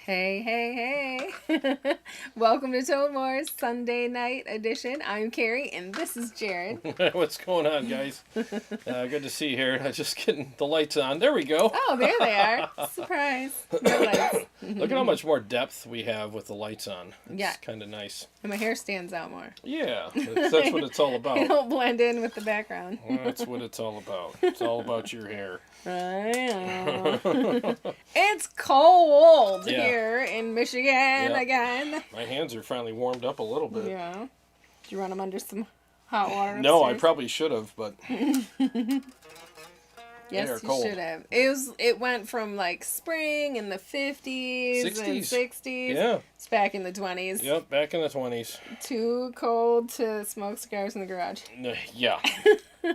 Hey, hey, hey. Welcome to Tone Wars Sunday night edition. I'm Carrie and this is Jarrod. What's going on, guys? Good to see you here. I'm just getting the lights on. There we go. Oh, there they are. Surprise. No lights. Look at how much more depth we have with the lights on. It's Yeah. kind of nice. And my hair stands out more. Yeah, that's what it's all I about. don't blend in with the background. That's what it's all about. It's all about your hair. I know. It's cold Yeah. here in Michigan again. My hands are finally warmed up a little bit. Yeah. Did you run them under some hot water? No, I upstairs? probably should have, but Yes, are you cold. should have. It went from like spring in the 50s and 60s. yeah. It's back in the 20s. Yep, back in the 20s. Too cold to smoke cigars in the garage. Yeah.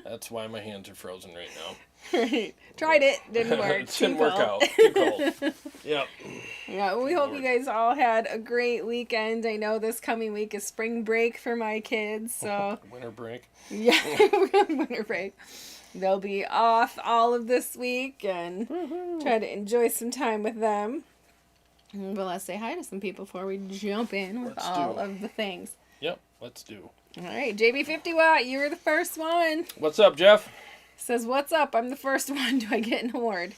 That's why my hands are frozen right now. Right. Tried it. Didn't work. It didn't work out. Too cold. Yep. Yeah, we hope you guys all had a great weekend. I know this coming week is spring break for my kids, so Winter break. yeah, winter break. They'll be off all of this week and try to enjoy some time with them. Well, let's say hi to some people before we jump in with Let's all do. of the things. Yep, let's do. All right, JB50 Watt, you were the first one. What's up, Jeff? Says, what's up? I'm the first one. Do I get an award?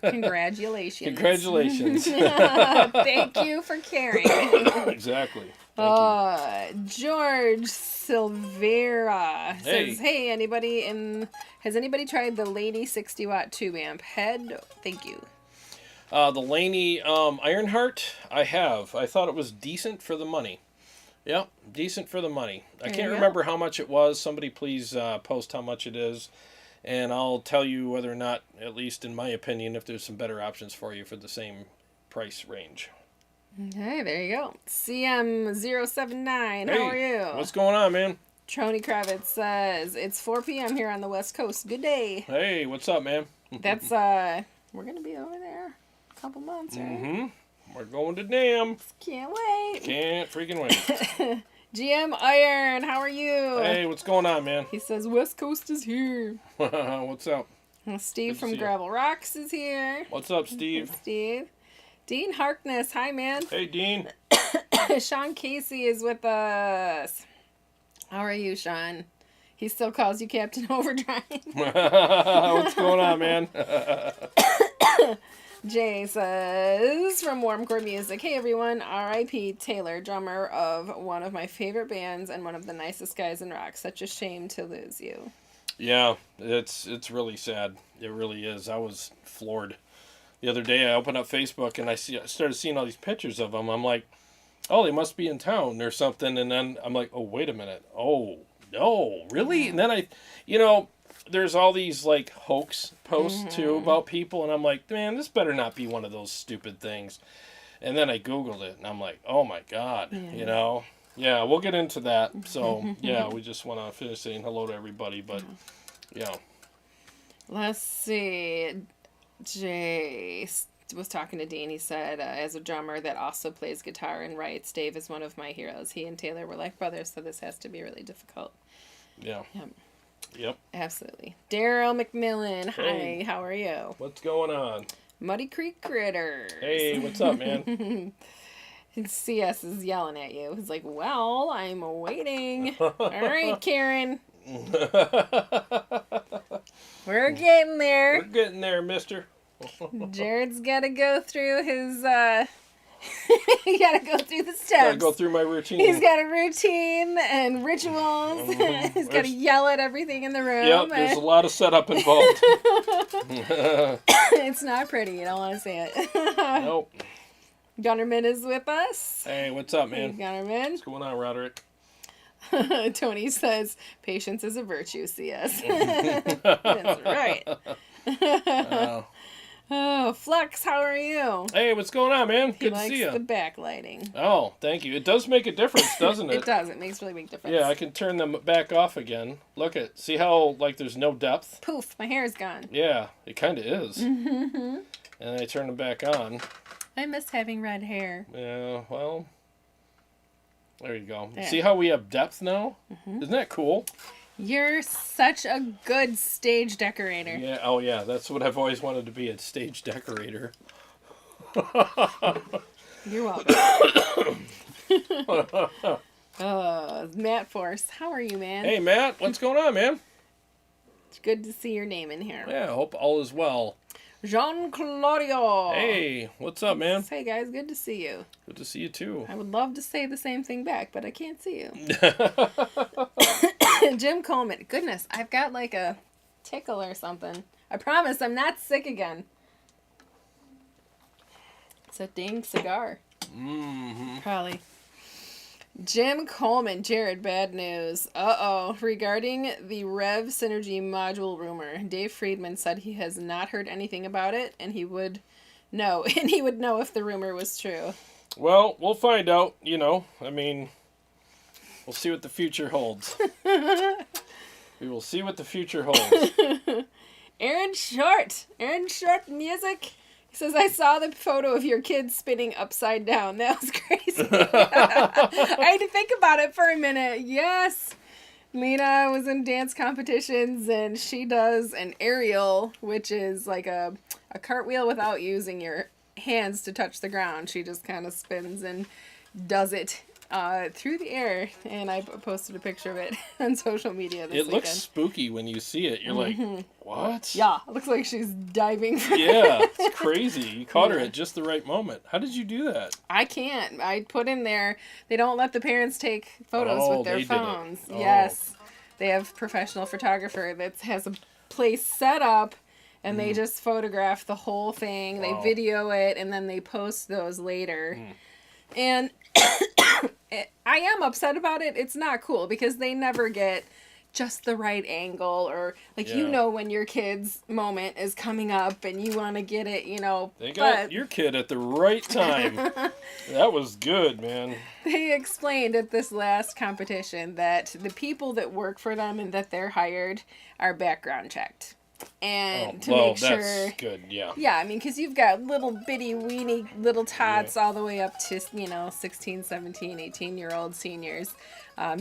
Congratulations. Congratulations. Thank you for caring. Exactly. Thank George Silvera says, Hey. hey, has anybody tried the Lady 60 watt tube amp head? Thank you. you. The Laney Ironheart, I have. I thought it was decent for the money. Yep, decent for the money. I There you can't go. remember how much it was. Somebody please post how much it is. And I'll tell you whether or not, at least in my opinion, if there's some better options for you for the same price range. Okay, there you go. CM079, how are you? What's going on, man? Trony Kravitz says, it's 4 p.m. here on the West Coast. Good day. Hey, what's up, man? That's, we're going to be over there a couple months, right? Mm-hmm. We're going to Nam. Can't wait. Can't freaking wait. GM Iron, how are you? Hey, what's going on, man? He says, West Coast is here. What's up? Steve Good to from see you. Gravel Rocks is here. What's up, Steve? Steve. Dean Harkness, hi, man. Hey, Dean. Sean Casey is with us. How are you, Sean? He still calls you Captain Overdrive. What's going on, man? Jay says, from Warmcore Music, hey everyone, R.I.P. Taylor, drummer of one of my favorite bands and one of the nicest guys in rock. Such a shame to lose you. Yeah, it's really sad. It really is. I was floored. The other day I opened up Facebook and I started seeing all these pictures of them. I'm like, oh, they must be in town or something. And then I'm like, oh, wait a minute. Oh, no, really? And then there's all these like hoax posts too about people, and I'm like, man, this better not be one of those stupid things. And then I Googled it, and I'm like, oh my God, Yeah, we'll get into that. So yeah, we just want to finish saying hello to everybody, but yeah. Let's see. Jay was talking to Dean. He said, as a drummer that also plays guitar and writes, Dave is one of my heroes. He and Taylor were like brothers, so this has to be really difficult. Yeah. Yep. Absolutely. Daryl McMillan, hi, Hey. how are you? What's going on? Muddy Creek Critters. Hey, what's up, man? CS is yelling at you. He's like, well, I'm waiting. All right, Karen. We're getting there. We're getting there, mister. Jared's got to go through his, he got to go through the steps. Gotta go through my routine. He's got a routine and rituals. He's got to yell at everything in the room. Yep, there's a lot of setup involved. It's not pretty. You don't want to see it. Nope. Gunnerman is with us. Hey, what's up, man? Gunnerman. What's going on, Roderick? Tony says, patience is a virtue, CS. That's right. Oh, Flux, how are you? Hey, what's going on, man? He Good to likes see you. the backlighting. Oh, thank you. It does make a difference, doesn't it? It does. It makes a really big difference. Yeah, I can turn them back off again. Look at, see how, like, there's no depth? Poof, my hair's gone. Yeah, it kind of is. Mm-hmm. And I turn them back on. I miss having red hair. Yeah, well, there you go. There. See how we have depth now? Mm-hmm. Isn't that cool? You're such a good stage decorator. Yeah, oh yeah, that's what I've always wanted to be, a stage decorator. You're welcome. Matt Force, how are you, man? Hey, Matt, what's going on, man? It's good to see your name in here. Yeah, I hope all is well. Jean Claudio. Hey, what's up, man? Hey, guys, good to see you. Good to see you, too. I would love to say the same thing back, but I can't see you. Jim Coleman. Goodness, I've got like a tickle or something. I promise I'm not sick again. It's a dang cigar. Mm-hmm. Probably. Jim Coleman, Jarrod, bad news. Uh-oh. Regarding the Revv Synergy module rumor, Dave Friedman said he has not heard anything about it, and he would know. And he would know if the rumor was true. Well, we'll find out, you know. I mean, we'll see what the future holds. We will see what the future holds. Aaron Short music. He says, I saw the photo of your kids spinning upside down. That was crazy. I had to think about it for a minute. Yes. Lena was in dance competitions, and she does an aerial, which is like a cartwheel without using your hands to touch the ground. She just kind of spins and does it through the air, and I posted a picture of it on social media this weekend. It looks spooky when you see it. You're like, what? Yeah, it looks like she's diving. Yeah, it's crazy. You caught her at just the right moment. How did you do that? I can't. I put in there, they don't let the parents take photos with their phones. Oh. Yes. They have professional photographer that has a place set up, and they just photograph the whole thing. They video it, and then they post those later. And I am upset about it. It's not cool because they never get just the right angle, or like, you know, when your kid's moment is coming up and you want to get it, you know. They got your kid at the right time. That was good, man. They explained at this last competition that the people that work for them and that they're hired are background checked. And to make sure, that's good, yeah. Yeah, I mean, because you've got little bitty weeny little tots all the way up to, you know, 16, 17, 18-year-old seniors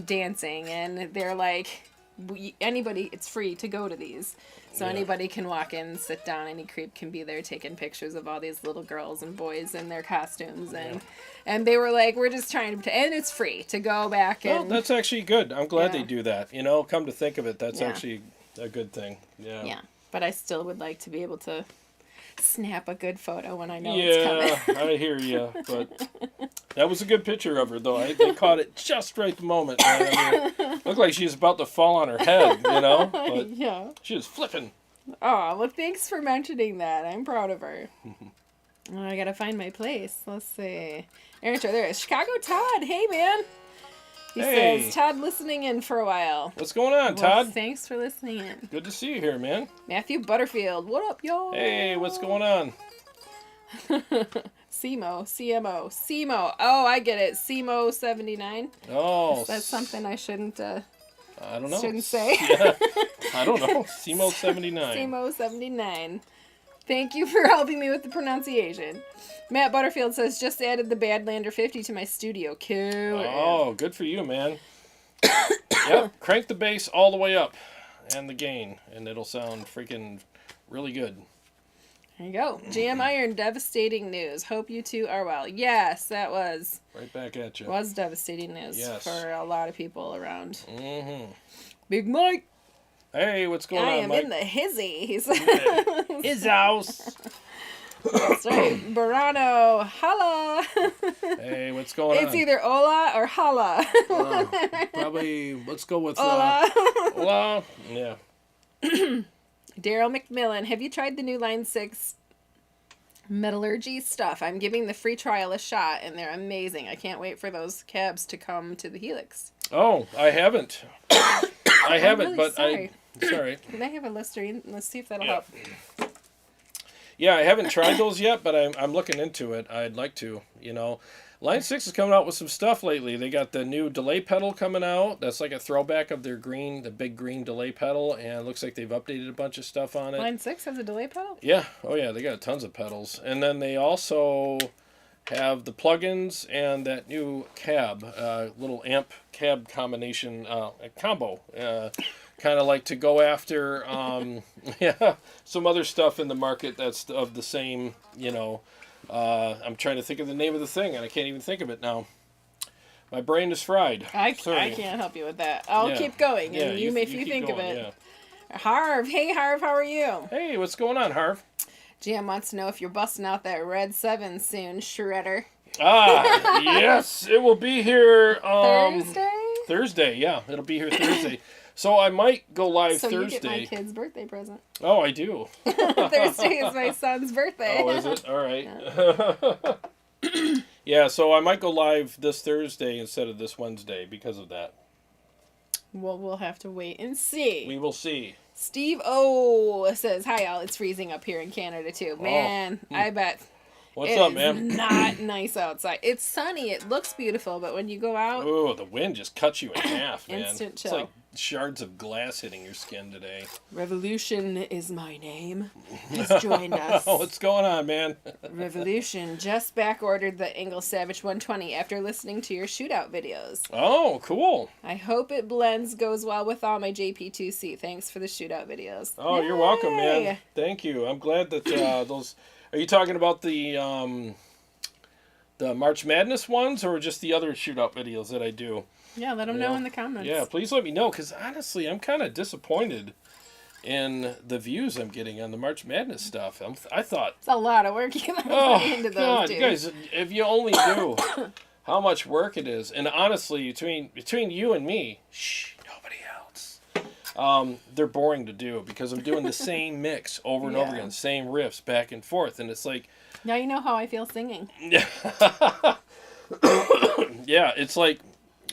dancing. And they're like, anybody, it's free to go to these. So anybody can walk in, sit down, any creep can be there taking pictures of all these little girls and boys in their costumes. And they were like, we're just trying to, and it's free to go back. And that's actually good. I'm glad they do that. You know, come to think of it, that's actually a good thing. Yeah. Yeah. But I still would like to be able to snap a good photo when I know it's coming. I hear you. But that was a good picture of her, though. They caught it just right the moment. Man. I mean, looked like she was about to fall on her head, you know? But she was flipping. Oh, well, thanks for mentioning that. I'm proud of her. Oh, I gotta find my place. Let's see. Aaron, there is Chicago Todd. Hey, man. He says, Todd listening in for a while. What's going on, Todd? Thanks for listening in. Good to see you here, man. Matthew Butterfield. What up, y'all? Hey, what's going on? CMO. Oh, I get it. CMO 79. Oh. That's something I shouldn't, I don't know. Shouldn't say. Yeah, I don't know. CMO 79. CMO 79. Thank you for helping me with the pronunciation. Matt Butterfield says, just added the Badlander 50 to my studio. Cool. Oh, good for you, man. Yep, crank the bass all the way up and the gain, and it'll sound freaking really good. There you go. GM Iron, devastating news. Hope you two are well. Yes, that was. Right back at you. Was devastating news for a lot of people around. Mm-hmm. Big Mike. Hey, what's going on, Mike? I am in the hizzy. His house. That's right. Burano. Holla. Hey, what's going on? It's either hola or holla. Probably, let's go with hola. Hola. Yeah. Daryl McMillan, have you tried the new Line 6 metallurgy stuff? I'm giving the free trial a shot, and they're amazing. I can't wait for those cabs to come to the Helix. Oh, I haven't. I haven't, really but sorry. Sorry. Can I have a Listerine? Let's see if that'll help. Yeah, I haven't tried those yet, but I'm looking into it. I'd like to, you know. Line 6 is coming out with some stuff lately. They got the new delay pedal coming out. That's like a throwback of their the big green delay pedal, and it looks like they've updated a bunch of stuff on it. Line 6 has a delay pedal? Yeah. Oh, yeah, they got tons of pedals. And then they also have the plugins and that new cab, little amp cab combination combo. Kind of like to go after some other stuff in the market that's of the same, you know, I'm trying to think of the name of the thing, and I can't even think of it now. My brain is fried. I Sorry. can't help you with that. I'll keep going, and if you think going, of it. Yeah. Harv, hey Harv, how are you? Hey, what's going on, Harv? GM wants to know if you're busting out that Red 7 soon, Shredder. Yes, it will be here Thursday, yeah. It'll be here Thursday. So I might go live Thursday. So you get my kid's birthday present. Oh, I do. Thursday is my son's birthday. Oh, is it? All right. Yeah, so I might go live this Thursday instead of this Wednesday because of that. Well, we'll have to wait and see. We will see. Steve O says, "Hi, all. It's freezing up here in Canada too. Man, I bet." What's up, man? Not nice outside. It's sunny. It looks beautiful, but when you go out, oh, the wind just cuts you in half, man. Instant chill. It's like shards of glass hitting your skin today. Revolution is my name. He's joined us. What's going on, man? Revolution just back ordered the Ingalls Savage 120 after listening to your shootout videos. Oh, cool. I hope it goes well with all my JP2C. Thanks for the shootout videos. Oh, Yay! You're welcome, man. Thank you. I'm glad that those. Are you talking about the March Madness ones or just the other shootout videos that I do? Yeah, let them know in the comments. Yeah, please let me know, because honestly, I'm kind of disappointed in the views I'm getting on the March Madness stuff. I thought... It's a lot of work you put into those, God, dude. you guys, if you only knew how much work it is. And honestly, between you and me, nobody else. They're boring to do because I'm doing the same mix over and over again, same riffs back and forth, and it's like... Now you know how I feel singing. Yeah. Yeah, it's like...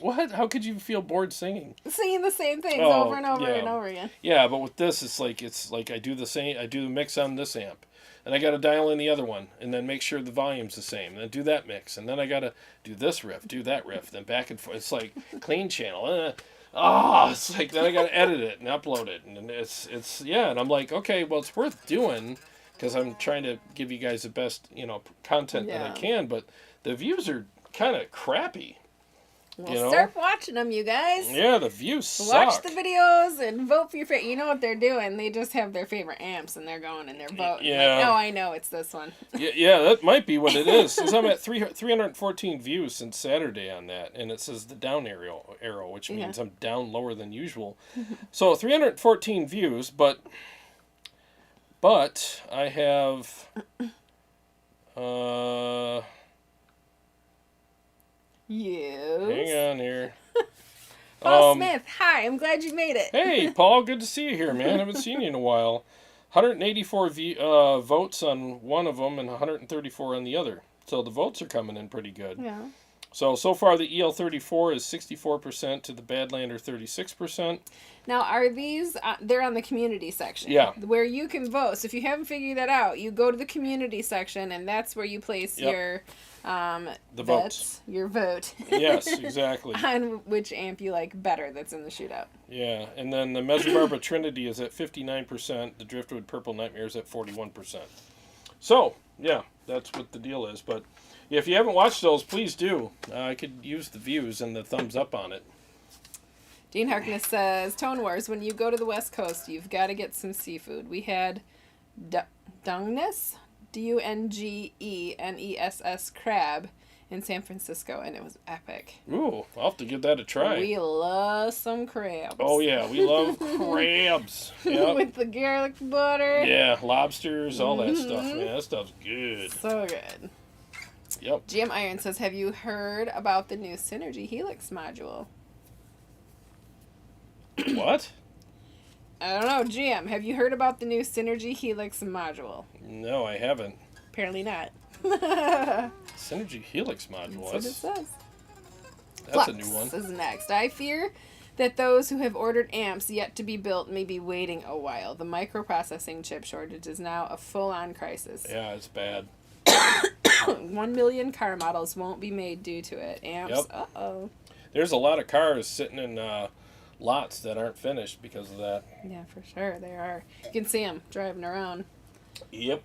What? How could you feel bored singing? Singing the same things over and over and over again. Yeah, but with this, it's like I do the mix on this amp, and I got to dial in the other one, and then make sure the volume's the same, and then do that mix, and then I got to do this riff, do that riff, then back and forth. It's like clean channel. It's like then I got to edit it and upload it, and it's and I'm like, okay, well, it's worth doing because I'm trying to give you guys the best content that I can, but the views are kind of crappy. Well, start watching them, you guys. Yeah, the views suck. Watch the videos and vote for your favorite. You know what they're doing? They just have their favorite amps and they're going and they're voting. Yeah. Like, oh, I know it's this one. Yeah, that might be what it is. Since I'm at 314 views since Saturday on that, and it says the down arrow, which means I'm down lower than usual. So 314 views, but I have hang on here. Paul Smith, hi, I'm glad you made it. Hey, Paul, good to see you here, man. I haven't seen you in a while. 184 votes on one of them and 134 on the other. So the votes are coming in pretty good. Yeah. So far the EL34 is 64% to the Badlander 36%. Now, are these, they're on the community section. Yeah. Where you can vote. So if you haven't figured that out, you go to the community section and that's where you place your... the votes. Your vote. Yes, exactly. On which amp you like better that's in the shootout. Yeah, and then the Measure Barbara Trinity is at 59%. The Driftwood Purple Nightmare is at 41%. So, yeah, that's what the deal is. But if you haven't watched those, please do. I could use the views and the thumbs up on it. Dean Harkness says, Tone Wars, when you go to the West Coast, you've got to get some seafood. We had Dungeness? Dungeness crab in San Francisco, and it was epic. Ooh, I'll have to give that a try. We love some crabs. Oh, yeah, we love crabs. Yep. With the garlic butter. Yeah, lobsters, all that stuff, man. That stuff's good. So good. Yep. GM Iron says, have you heard about the new Synergy Helix module? What? I don't know, GM, have you heard about the new Synergy Helix module? No, I haven't. Apparently not. Synergy Helix module. That's what it says. That's Flux a new one. Is next. I fear that those who have ordered amps yet to be built may be waiting a while. The microprocessing chip shortage is now a full-on crisis. Yeah, it's bad. 1 million car models won't be made due to it. Amps, Yep. uh-oh. There's a lot of cars sitting in lots that aren't finished because of that. Yeah, for sure, there are. You can see them driving around. Yep.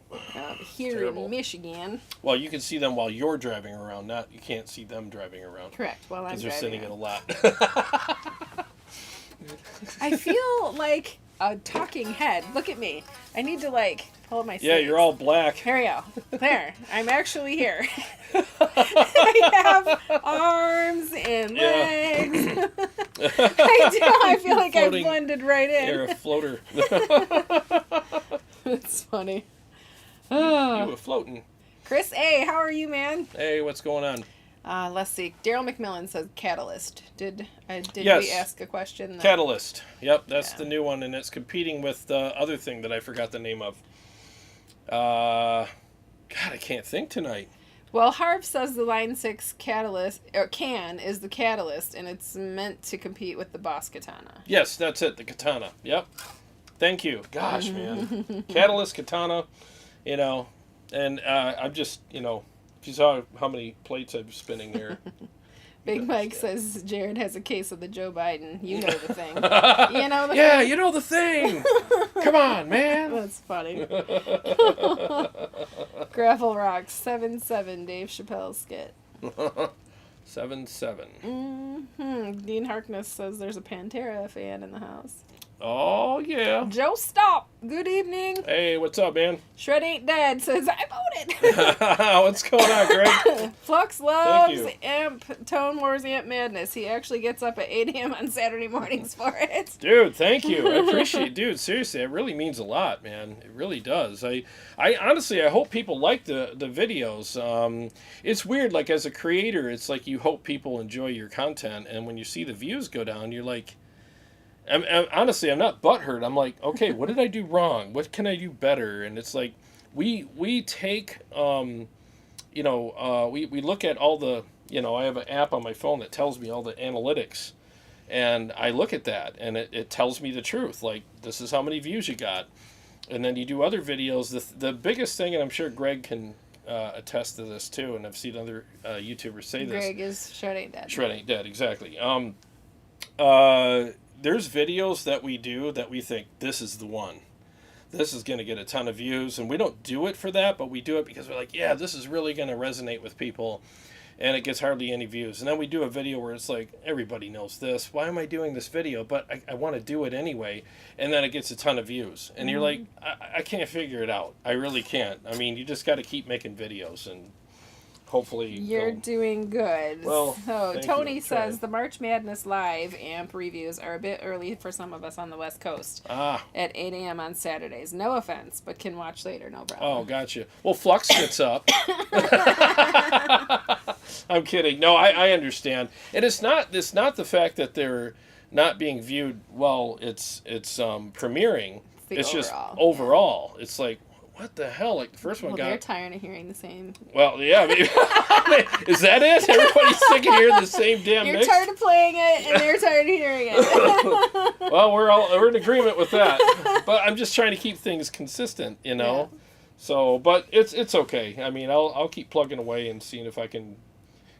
Here Terrible. in Michigan. Well, you can see them while you're driving around, you can't see them driving around. Correct, while I'm driving. Because they're sitting in a lot. I feel like a talking head. Look at me. I need to, like, hold my Yeah, sleeves. you're all black. Here we go. There. I'm actually here. I have arms and legs. I do. I feel like I've blended right in. You're a floater. It's funny. You were floating. Chris A., how are you, man? Hey, what's going on? Let's see. Daryl McMillan says Catalyst. Did Yes. we ask a question? Catalyst. Yep, that's the new one, and it's competing with the other thing that I forgot the name of. God, I can't think tonight. Well, Harv says the Line 6 Catalyst, or can, is the Catalyst, and it's meant to compete with the Boss Katana. Yes, that's it, the Katana. Yep. Thank you. Gosh, man. Catalyst, Katana, you know, and I'm just, you know, if you saw how many plates I'm spinning there. Big Mike says Jarrod has a case of the Joe Biden. You know the thing. You know the yeah, thing? you know the thing. Come on, man. That's funny. Gravel Rocks 7-7 Dave Chappelle skit. 7-7. Dean Harkness says there's a Pantera fan in the house. Oh, yeah. Joe Stop. Good evening. Hey, what's up, man? Shred Ain't Dead says I voted. What's going on, Greg? Flux loves Amp Tone Wars Amp Madness. He actually gets up at 8 a.m. on Saturday mornings for it. Dude, thank you. I appreciate it. Dude, seriously, it really means a lot, man. It really does. I honestly, I hope people like the videos. It's weird, like, as a creator, it's like you hope people enjoy your content, and when you see the views go down, you're like, honestly, I'm not butthurt. I'm like, okay, what did I do wrong? What can I do better? And it's like, we take, you know, we look at all the, you know, I have an app on my phone that tells me all the analytics, and I look at that, and it tells me the truth. Like, this is how many views you got. And then you do other videos. The biggest thing, and I'm sure Greg can attest to this too, and I've seen other YouTubers say this. Greg is Shred Ain't Dead. Shred Ain't Dead, exactly. There's videos that we do that we think, this is the one. This is going to get a ton of views. And we don't do it for that, but we do it because we're like, yeah, this is really going to resonate with people. And it gets hardly any views. And then we do a video where it's like, everybody knows this. Why am I doing this video? But I want to do it anyway. And then it gets a ton of views. And you're like, I can't figure it out. I really can't. I mean, you just got to keep making videos, and hopefully you're doing good. Well, so Tony says the March Madness Live amp reviews are a bit early for some of us on the West Coast. At 8 a.m. on Saturdays. No offense, but can watch later, no problem. Oh, gotcha. Well, Flux gets up. I'm kidding. No, I understand. And it's not the fact that they're not being viewed well. It's premiering. It's just overall. It's like, what the hell? Like, the first one they're tired of hearing the same. Well, yeah. Maybe. Is that it? Everybody's sick of hearing the same damn You're mix? tired of playing it, and they're tired of hearing it. Well, we're in agreement with that. But I'm just trying to keep things consistent, you know? Yeah. So, but it's okay. I mean, I'll keep plugging away and seeing if I can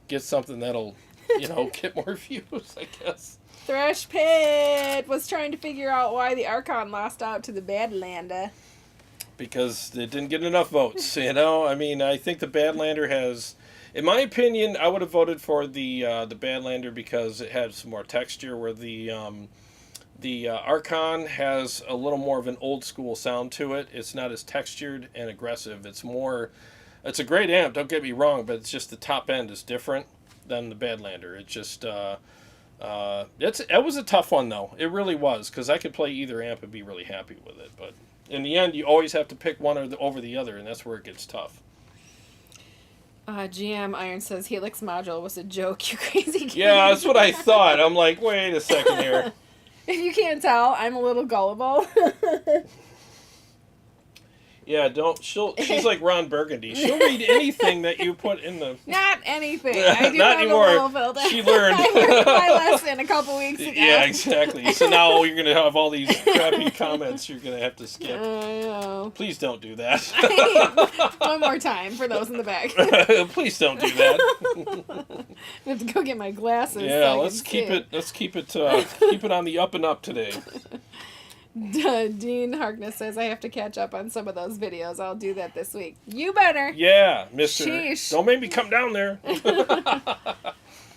get something that'll, you know, get more views, I guess. Thrash Pit was trying to figure out why the Archon lost out to the Badlander. Because it didn't get enough votes, you know? I mean, I think the Badlander has, in my opinion, I would have voted for the Badlander because it had some more texture, where the Archon has a little more of an old school sound to it. It's not as textured and aggressive. It's a great amp, don't get me wrong, but it's just the top end is different than the Badlander. It just, it was a tough one, though. It really was, because I could play either amp and be really happy with it, but in the end, you always have to pick one over the other, and that's where it gets tough. GM Iron says HELIX module was a joke, you crazy kid. Yeah, that's what I thought. I'm like, wait a second here. If you can't tell, I'm a little gullible. Yeah, she's like Ron Burgundy. She'll read anything that you put in the... Not anything. I do not have anymore. A little filter. She learned. I learned my lesson a couple weeks ago. Yeah, exactly. So now you're going to have all these crappy comments you're going to have to skip. I know. Please don't do that. One more time for those in the back. Please don't do that. I have to go get my glasses. Yeah, so let's keep it on the up and up today. Dean Harkness says I have to catch up on some of those videos. I'll do that this week. You better. Yeah, mister. Sheesh. Don't make me come down there.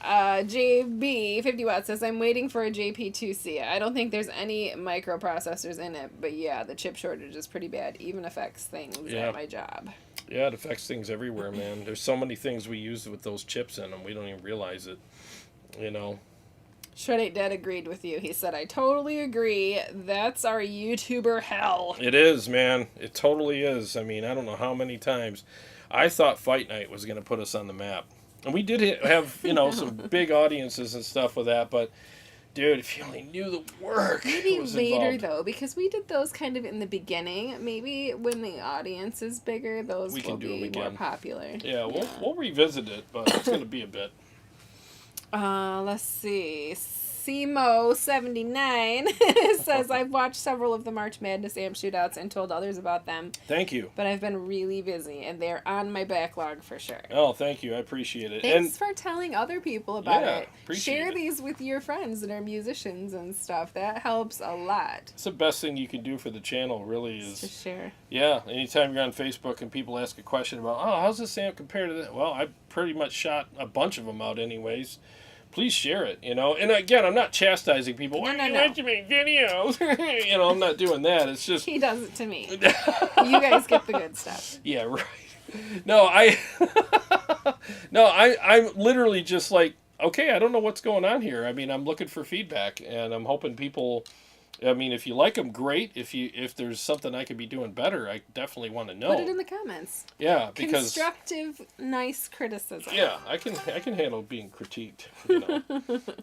JB 50 watts says I'm waiting for a JP2C. I don't think there's any microprocessors in it, but yeah, the chip shortage is pretty bad. Even affects things at my job. Yeah, it affects things everywhere, man. There's so many things we use with those chips in them. We don't even realize it. You know. Shred Ain't Dead agreed with you. He said, I totally agree. That's our YouTuber hell. It is, man. It totally is. I mean, I don't know how many times I thought Fight Night was going to put us on the map. And we did have, you know, some big audiences and stuff with that, but dude, if you only knew the work. Maybe later, though, because we did those kind of in the beginning. Maybe when the audience is bigger, those will be more popular. Yeah, we'll revisit it, but it's going to be a bit. Let's see. Simo79 says, I've watched several of the March Madness amp shootouts and told others about them. Thank you. But I've been really busy, and they're on my backlog for sure. Oh, thank you. I appreciate it. Thanks for telling other people about it. Share it. these with your friends that are musicians and stuff. That helps a lot. It's the best thing you can do for the channel, really, is to share. Yeah, anytime you're on Facebook and people ask a question about, oh, how's this amp compared to that? Well, I pretty much shot a bunch of them out anyways. Please share it, you know. And again, I'm not chastising people. Why do you like to make videos? You know, I'm not doing that. It's just he does it to me. You guys get the good stuff. Yeah, right. No, I'm literally just like, okay, I don't know what's going on here. I mean, I'm looking for feedback, and I'm hoping people. I mean, if you like them, great. If there's something I could be doing better, I definitely want to know. Put it in the comments. Yeah, because constructive, nice criticism. Yeah, I can handle being critiqued. You know,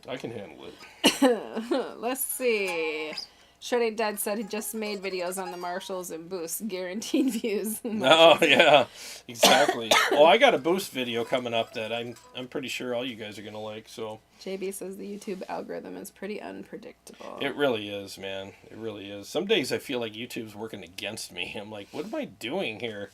I can handle it. Let's see. Shred Ain't Dead said he just made videos on the Marshalls and Boost, guaranteed views. Oh yeah, exactly. Oh, I got a Boost video coming up that I'm pretty sure all you guys are gonna like. So JB says the YouTube algorithm is pretty unpredictable. It really is, man. It really is. Some days I feel like YouTube's working against me. I'm like, what am I doing here?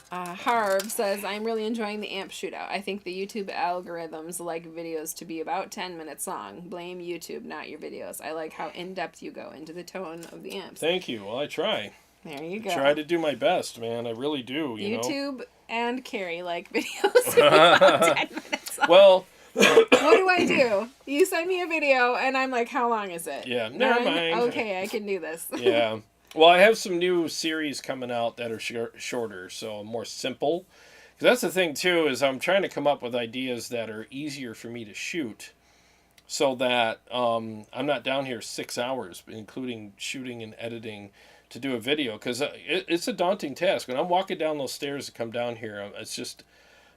Harv says, I'm really enjoying the amp shootout. I think the YouTube algorithms like videos to be about 10 minutes long. Blame YouTube, not your videos. I like how in-depth you go into the tone of the amps. Thank you. Well, I try. There you go. I try to do my best, man. I really do, YouTube and Carrie like videos about 10 minutes long. Well... What do I do? You send me a video, and I'm like, how long is it? Yeah, never mind. Okay, I can do this. Yeah. Well, I have some new series coming out that are shorter, so more simple. Because that's the thing, too, is I'm trying to come up with ideas that are easier for me to shoot so that I'm not down here 6 hours, including shooting and editing to do a video. Because it's a daunting task. When I'm walking down those stairs to come down here, it's just,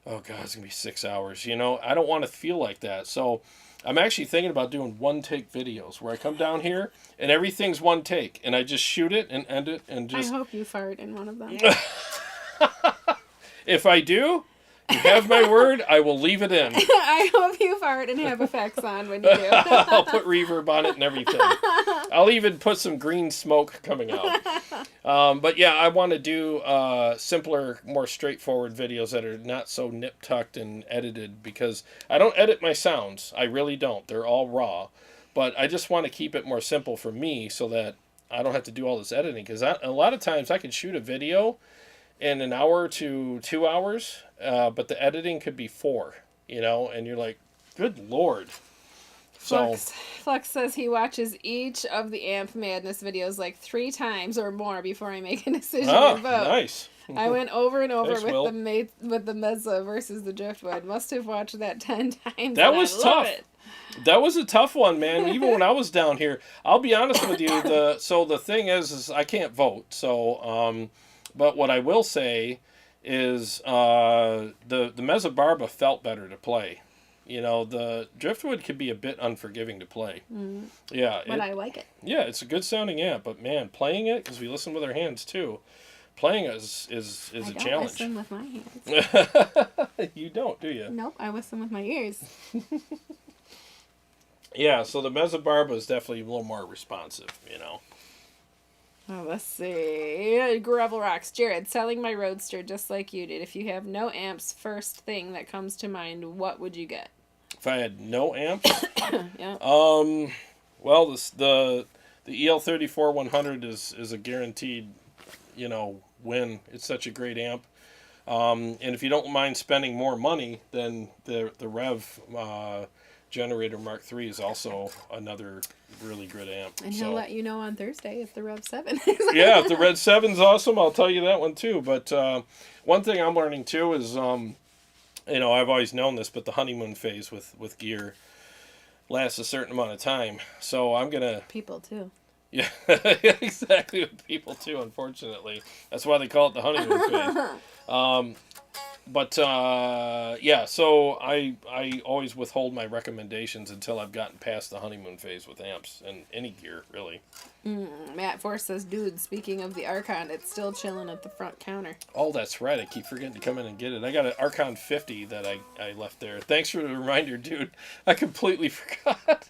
oh, God, it's going to be 6 hours. You know, I don't want to feel like that. So I'm actually thinking about doing one-take videos where I come down here and everything's one take. And I just shoot it and end it and just... I hope you fart in one of them. If I do, you have my word, I will leave it in. I hope you fart and have effects on when you do. I'll put reverb on it and everything. I'll even put some green smoke coming out. But yeah, I want to do simpler, more straightforward videos that are not so nip-tucked and edited, because I don't edit my sounds. I really don't. They're all raw. But I just want to keep it more simple for me so that I don't have to do all this editing. Because a lot of times I can shoot a video in an hour to 2 hours, but the editing could be 4, you know, and you're like, good Lord. So Flux says he watches each of the Amp Madness videos like 3 times or more before I make a decision to vote. Nice. I went over and over Thanks, with the Mesa versus the Driftwood. Must have watched that 10 times. That was tough. That was a tough one, man. Even when I was down here, I'll be honest with you. The thing is I can't vote. So, but what I will say is the Mesa Barba felt better to play. You know, the Driftwood could be a bit unforgiving to play. Mm. Yeah. But I like it. Yeah, it's a good sounding amp. But, man, playing it, because we listen with our hands, too, playing it is a challenge. I don't listen with my hands. You don't, do you? Nope, I listen with my ears. Yeah, so the Mesa Barba is definitely a little more responsive, you know. Oh, let's see. Gravel Rocks. Jarrod, selling my Roadster just like you did. If you have no amps, first thing that comes to mind, what would you get? If I had no amps? Yeah. Well, the EL34 100 is a guaranteed, you know, win. It's such a great amp. And if you don't mind spending more money, then the Revv Generator Mark III is also another really good amp. And he'll let you know on Thursday if the Revv 7 yeah, if the Red 7's awesome, I'll tell you that one too. But one thing I'm learning too is, I've always known this, but the honeymoon phase with gear lasts a certain amount of time. So I'm going to... People too. Yeah, exactly, with people too, unfortunately. That's why they call it the honeymoon phase. So I always withhold my recommendations until I've gotten past the honeymoon phase with amps and any gear, really. Matt Force says, dude, speaking of the Archon, it's still chilling at the front counter. Oh, that's right. I keep forgetting to come in and get it. I got an Archon 50 that I left there. Thanks for the reminder, dude. I completely forgot.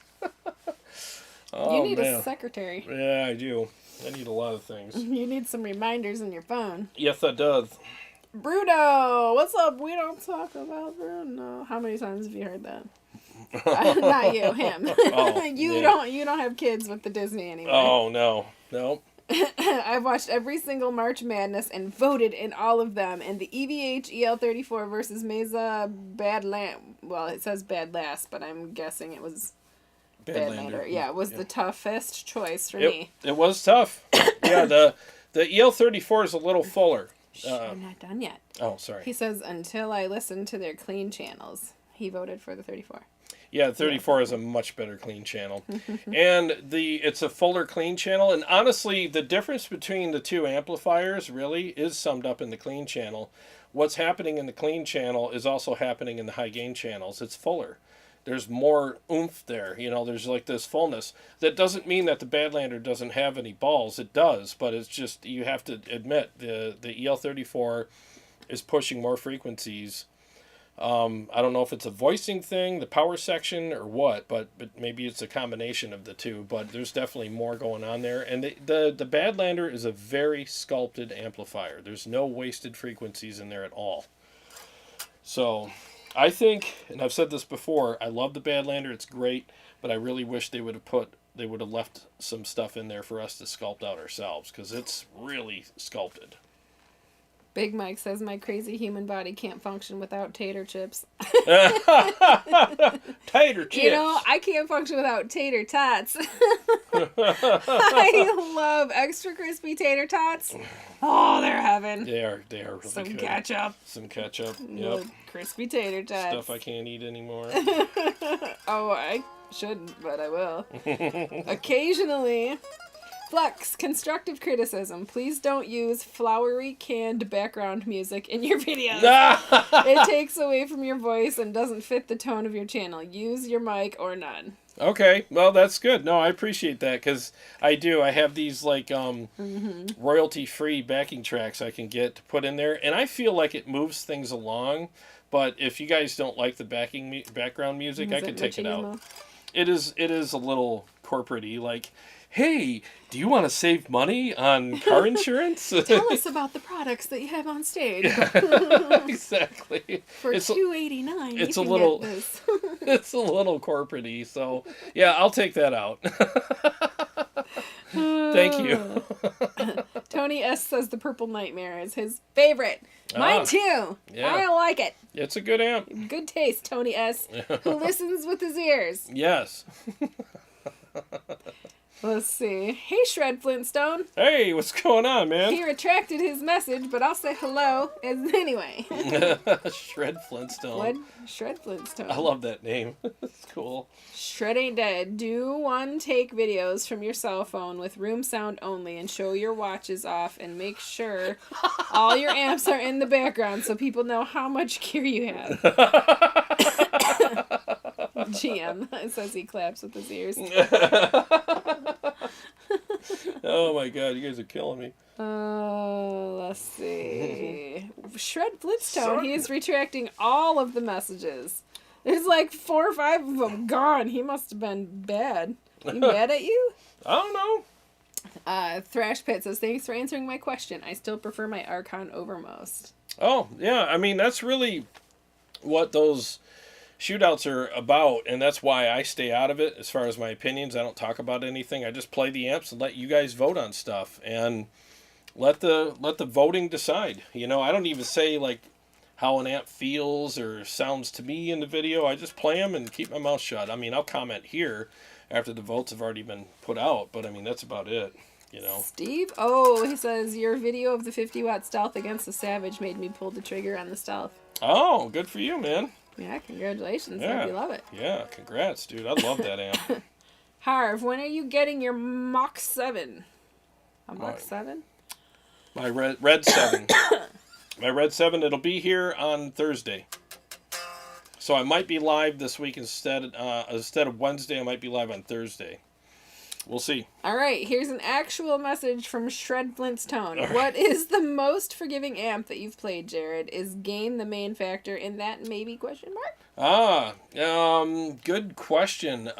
You need a secretary. Yeah, I do. I need a lot of things. You need some reminders in your phone. Yes, I does. Bruno, what's up? We don't talk about Bruno. How many times have you heard that? Not you, him. Oh, you don't have kids with the Disney anymore. Oh no. I've watched every single March Madness and voted in all of them. And the EVH EL34 versus Mesa well, it says Bad Last, but I'm guessing it was Badlander. Yeah, it was the toughest choice for me. It was tough. Yeah, the EL34 is a little fuller. I'm not done yet. Oh, sorry. He says, until I listen to their clean channels. He voted for the 34. Yeah, the 34 is a much better clean channel. And it's a fuller clean channel. And honestly, the difference between the two amplifiers really is summed up in the clean channel. What's happening in the clean channel is also happening in the high gain channels. It's fuller. There's more oomph there. There's like this fullness. That doesn't mean that the Badlander doesn't have any balls. It does, but it's just, you have to admit, the EL34 is pushing more frequencies. I don't know if it's a voicing thing, the power section, or what, but maybe it's a combination of the two. But there's definitely more going on there. And the Badlander is a very sculpted amplifier. There's no wasted frequencies in there at all. So I think, and I've said this before, I love the Badlander. It's great, but I really wish they would have left some stuff in there for us to sculpt out ourselves, because it's really sculpted. Big Mike says, my crazy human body can't function without tater chips. Tater chips. I can't function without tater tots. I love extra crispy tater tots. Oh, they're heaven. They are really Some good. Some ketchup. Yep. Crispy tater tots. Stuff I can't eat anymore. Oh, I shouldn't, but I will. Occasionally. Flex, constructive criticism. Please don't use flowery canned background music in your videos. It takes away from your voice and doesn't fit the tone of your channel. Use your mic or none. Okay, well, that's good. No, I appreciate that, because I have these like royalty-free backing tracks I can get to put in there, and I feel like it moves things along. But if you guys don't like the background music, I can take it out. It is a little corporate-y, like, hey, do you want to save money on car insurance? Tell us about the products that you have on stage. Exactly. For $289, it's you a can little, get this. It's a little corporate-y, so yeah, I'll take that out. Thank you. Tony S. says the Purple Nightmare is his favorite. Mine too. Yeah. I like it. It's a good amp. Good taste, Tony S., who listens with his ears. Yes. Let's see. Hey, Shred Flintstone. Hey, what's going on, man? He retracted his message, but I'll say hello anyway. Shred Flintstone. What? Shred Flintstone. I love that name. It's cool. Shred ain't dead. Do one-take videos from your cell phone with room sound only and show your watches off and make sure all your amps are in the background so people know how much gear you have. GM says he claps with his ears. Oh my god, you guys are killing me. Let's see. Shred Flintstone, he is retracting all of the messages. There's like 4 or 5 of them gone. He must have been bad. He mad at you? I don't know. Thrash Pit says, thanks for answering my question. I still prefer my Archon over most. Oh, yeah. I mean, that's really what those shootouts are about, and that's why I stay out of it as far as my opinions. I don't talk about anything. I just play the amps and let you guys vote on stuff. And let the voting decide. You know, I don't even say like how an amp feels or sounds to me in the video. I just play them and keep my mouth shut. I mean, I'll comment here after the votes have already been put out, but I mean, that's about it, you know. Steve? Oh, he says, your video of the 50-watt stealth against the Savage made me pull the trigger on the stealth. Oh, good for you, man. Yeah, congratulations. Yeah. Hope you love it. Yeah, congrats, dude. I love that amp. Harv, when are you getting your Mach 7? A Mach 7? My Red 7. My Red 7, it'll be here on Thursday. So I might be live this week instead of Wednesday. I might be live on Thursday. We'll see. All right, here's an actual message from Shred Flintstone. What is the most forgiving amp that you've played, Jarrod? Is gain the main factor in that maybe question mark? Good question.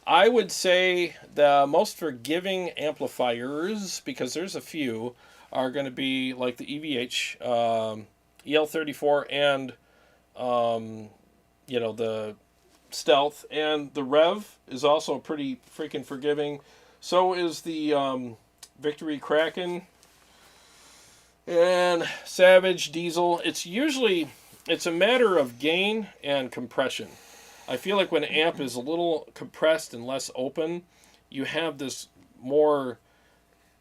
I would say the most forgiving amplifiers, because there's a few, are going to be like the EVH, EL34, and the Stealth, and the Revv is also pretty freaking forgiving. So is the Victory Kraken and Savage Diesel. It's a matter of gain and compression. I feel like when an amp is a little compressed and less open, you have this more,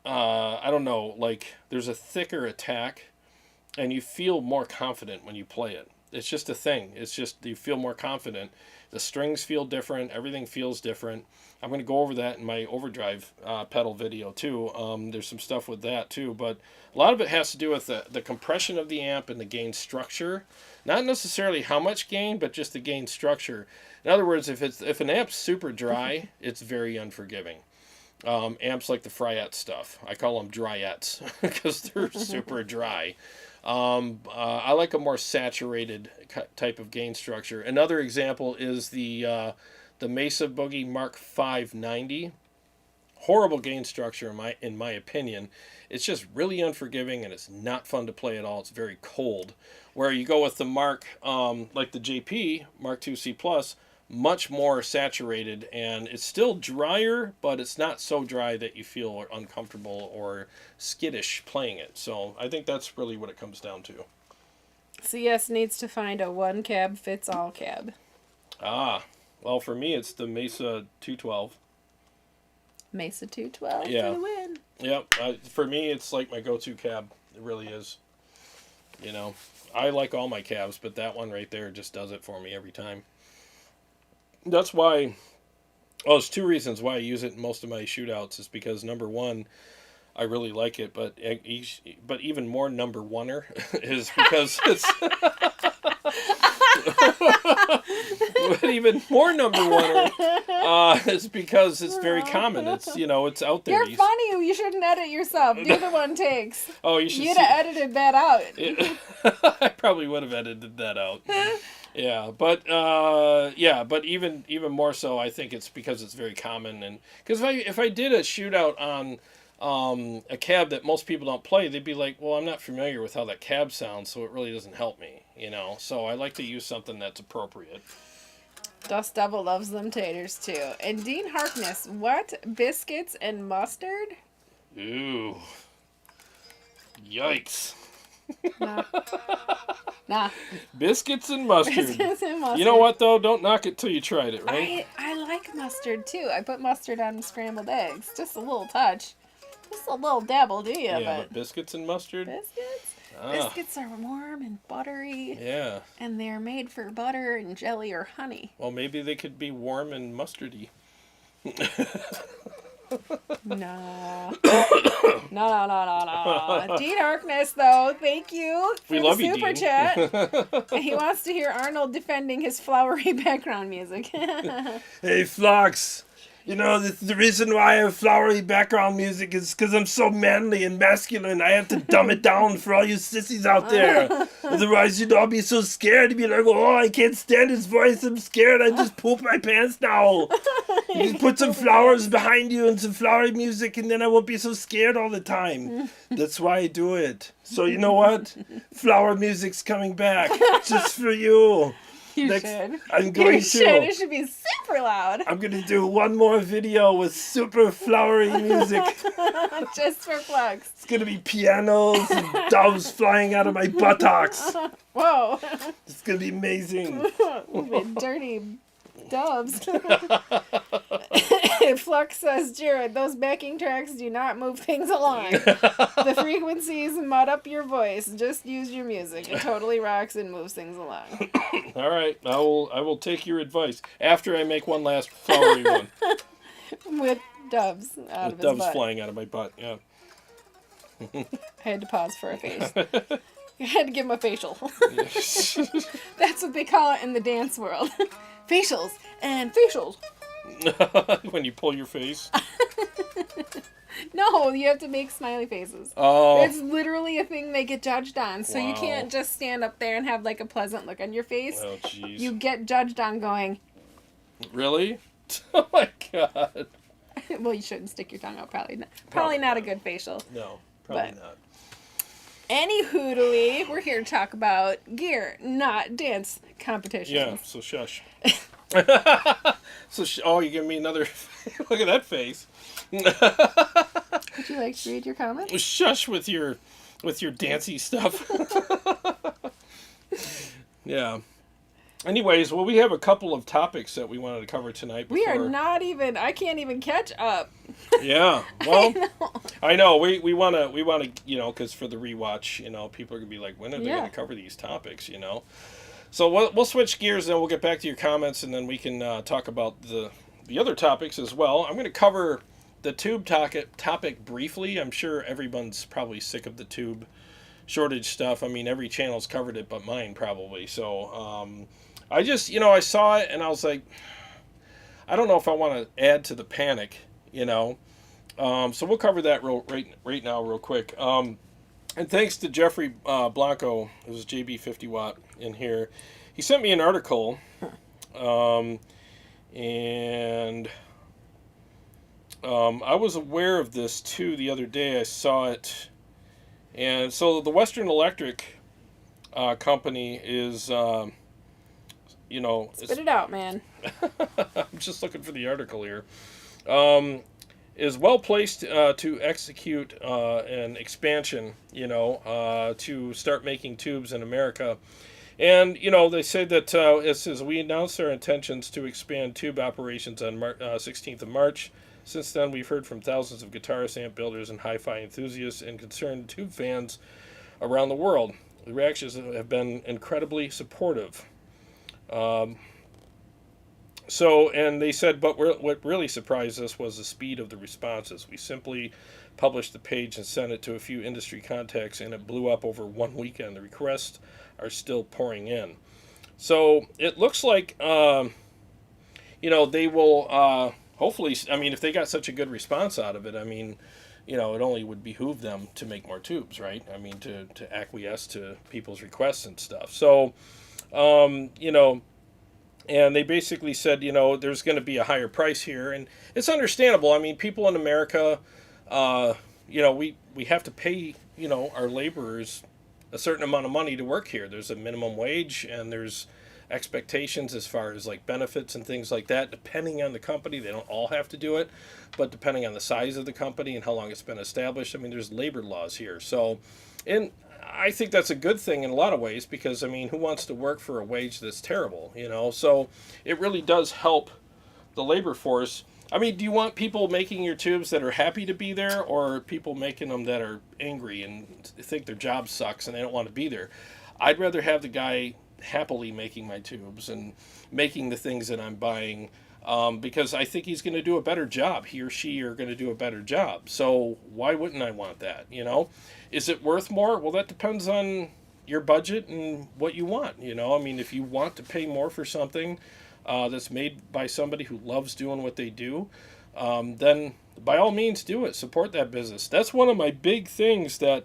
like there's a thicker attack, and you feel more confident when you play it. It's just a thing. It's just you feel more confident. The strings feel different. Everything feels different. I'm going to go over that in my overdrive pedal video too. There's some stuff with that too, but a lot of it has to do with the compression of the amp and the gain structure. Not necessarily how much gain, but just the gain structure. In other words, if an amp's super dry, it's very unforgiving. Amps like the Fryette stuff, I call them dryettes because they're super dry. I like a more saturated type of gain structure. Another example is the Mesa Boogie Mark 590. Horrible gain structure in my opinion. It's just really unforgiving, and it's not fun to play at all. It's very cold. Where you go with the Mark, like the JP Mark II C+, much more saturated, and it's still drier, but it's not so dry that you feel uncomfortable or skittish playing it. So I think that's really what it comes down to. CS needs to find a one cab fits all cab. Well, for me, it's the Mesa 212. Mesa 212 Yeah. for the win. Yep. For me, it's like my go-to cab. It really is. You know, I like all my cabs, but that one right there just does it for me every time. That's why, there's two reasons why I use it in most of my shootouts. Is because, number one, I really like it, but even more number oneer is because it's... But even more number oneer is because it's very common. It's, it's out there. You're funny. You shouldn't edit yourself. Do the one takes. Oh, you should. You'd have edited that out. I probably would have edited that out. Yeah, but even more so, I think it's because it's very common, and because if I did a shootout on a cab that most people don't play, they'd be like, well, I'm not familiar with how that cab sounds, so it really doesn't help me, So I like to use something that's appropriate. Dust Devil loves them taters too. And Dean Harkness, what? Biscuits and mustard? Ooh. Yikes. Nah. Biscuits and mustard. Biscuits and mustard. You know what, though? Don't knock it till you tried it, right? I like mustard, too. I put mustard on scrambled eggs. Just a little touch. Just a little dabble, do you? Yeah, but biscuits and mustard? Biscuits? Biscuits are warm and buttery. Yeah. And they're made for butter and jelly or honey. Well, maybe they could be warm and mustardy. No. No. Dean Harkness, though, thank you for we the love you, super Dean. Chat. And he wants to hear Arnold defending his flowery background music. Hey, Flox. The reason why I have flowery background music is because I'm so manly and masculine. I have to dumb it down for all you sissies out there. Otherwise, I'll be so scared to be like, oh, I can't stand his voice. I'm scared. I just poop my pants now. You just put some flowers behind you and some flowery music, and then I won't be so scared all the time. That's why I do it. So you know what? Flower music's coming back just for you. You Next, should. I'm going You should. to. It should be super loud. I'm going to do one more video with super flowery music. Just for flex. It's going to be pianos and doves flying out of my buttocks. Whoa. It's going to be amazing. Dirty doves. Flux says, Jarrod, those backing tracks do not move things along. The frequencies mud up your voice. Just use your music. It totally rocks and moves things along. All right, I will take your advice after I make one last flowery one. With doves out With of his doves butt. flying out of my butt. Yeah. I had to pause for a face. I had to give him a facial. That's what they call it in the dance world. Facials and facials. When you pull your face. No, you have to make smiley faces. Oh. It's literally a thing they get judged on. So you Wow. can't just stand up there and have like a pleasant look on your face. Oh, jeez. You get judged on going, Really? Oh my god. well, you shouldn't stick your tongue out. Probably not a good facial. No, probably But- not. Any hoodly, we're here to talk about gear, not dance competitions. Yeah, so shush. Oh, you give me another. Look at that face. Would you like to read your comments? Shush with your dancey stuff. Yeah. Anyways, well, we have a couple of topics that we wanted to cover tonight. We are before- not even. I can't even catch up. Yeah. Well, I know we want to because for the rewatch, people are gonna be like, when are they Yeah. gonna cover these topics? So we'll switch gears, and then we'll get back to your comments, and then we can talk about the other topics as well. I'm gonna cover the tube topic briefly. I'm sure everyone's probably sick of the tube shortage stuff. I mean, every channel's covered it, but mine probably. So I just I saw it, and I was like, I don't know if I want to add to the panic. So we'll cover that right now real quick. And thanks to Jeffrey Blanco, it was JB50 Watt in here. He sent me an article, and I was aware of this too the other day. I saw it, and so the Western Electric company is, Spit it out, man. I'm just looking for the article here. Is well placed to execute an expansion, to start making tubes in America. And, they say that it says, we announced our intentions to expand tube operations on 16th of March. Since then, we've heard from thousands of guitarists, amp builders, and hi-fi enthusiasts and concerned tube fans around the world. The reactions have been incredibly supportive. And they said, but what really surprised us was the speed of the responses. We simply published the page and sent it to a few industry contacts, and it blew up over one weekend. The requests are still pouring in. So it looks like, they will hopefully, if they got such a good response out of it, it only would behoove them to make more tubes, right? To acquiesce to people's requests and stuff. So, and they basically said, there's going to be a higher price here. And it's understandable. People in America, we have to pay, our laborers a certain amount of money to work here. There's a minimum wage, and there's expectations as far as like benefits and things like that, depending on the company. They don't all have to do it, but depending on the size of the company and how long it's been established, there's labor laws here. So, and I think that's a good thing in a lot of ways, because who wants to work for a wage that's terrible, So it really does help the labor force. Do you want people making your tubes that are happy to be there, or people making them that are angry and think their job sucks and they don't want to be there? I'd rather have the guy happily making my tubes and making the things that I'm buying, because I think he's going to do a better job. He or she are going to do a better job. So why wouldn't I want that? Is it worth more? Well, that depends on your budget and what you want. If you want to pay more for something that's made by somebody who loves doing what they do, then by all means do it. Support that business. That's one of my big things that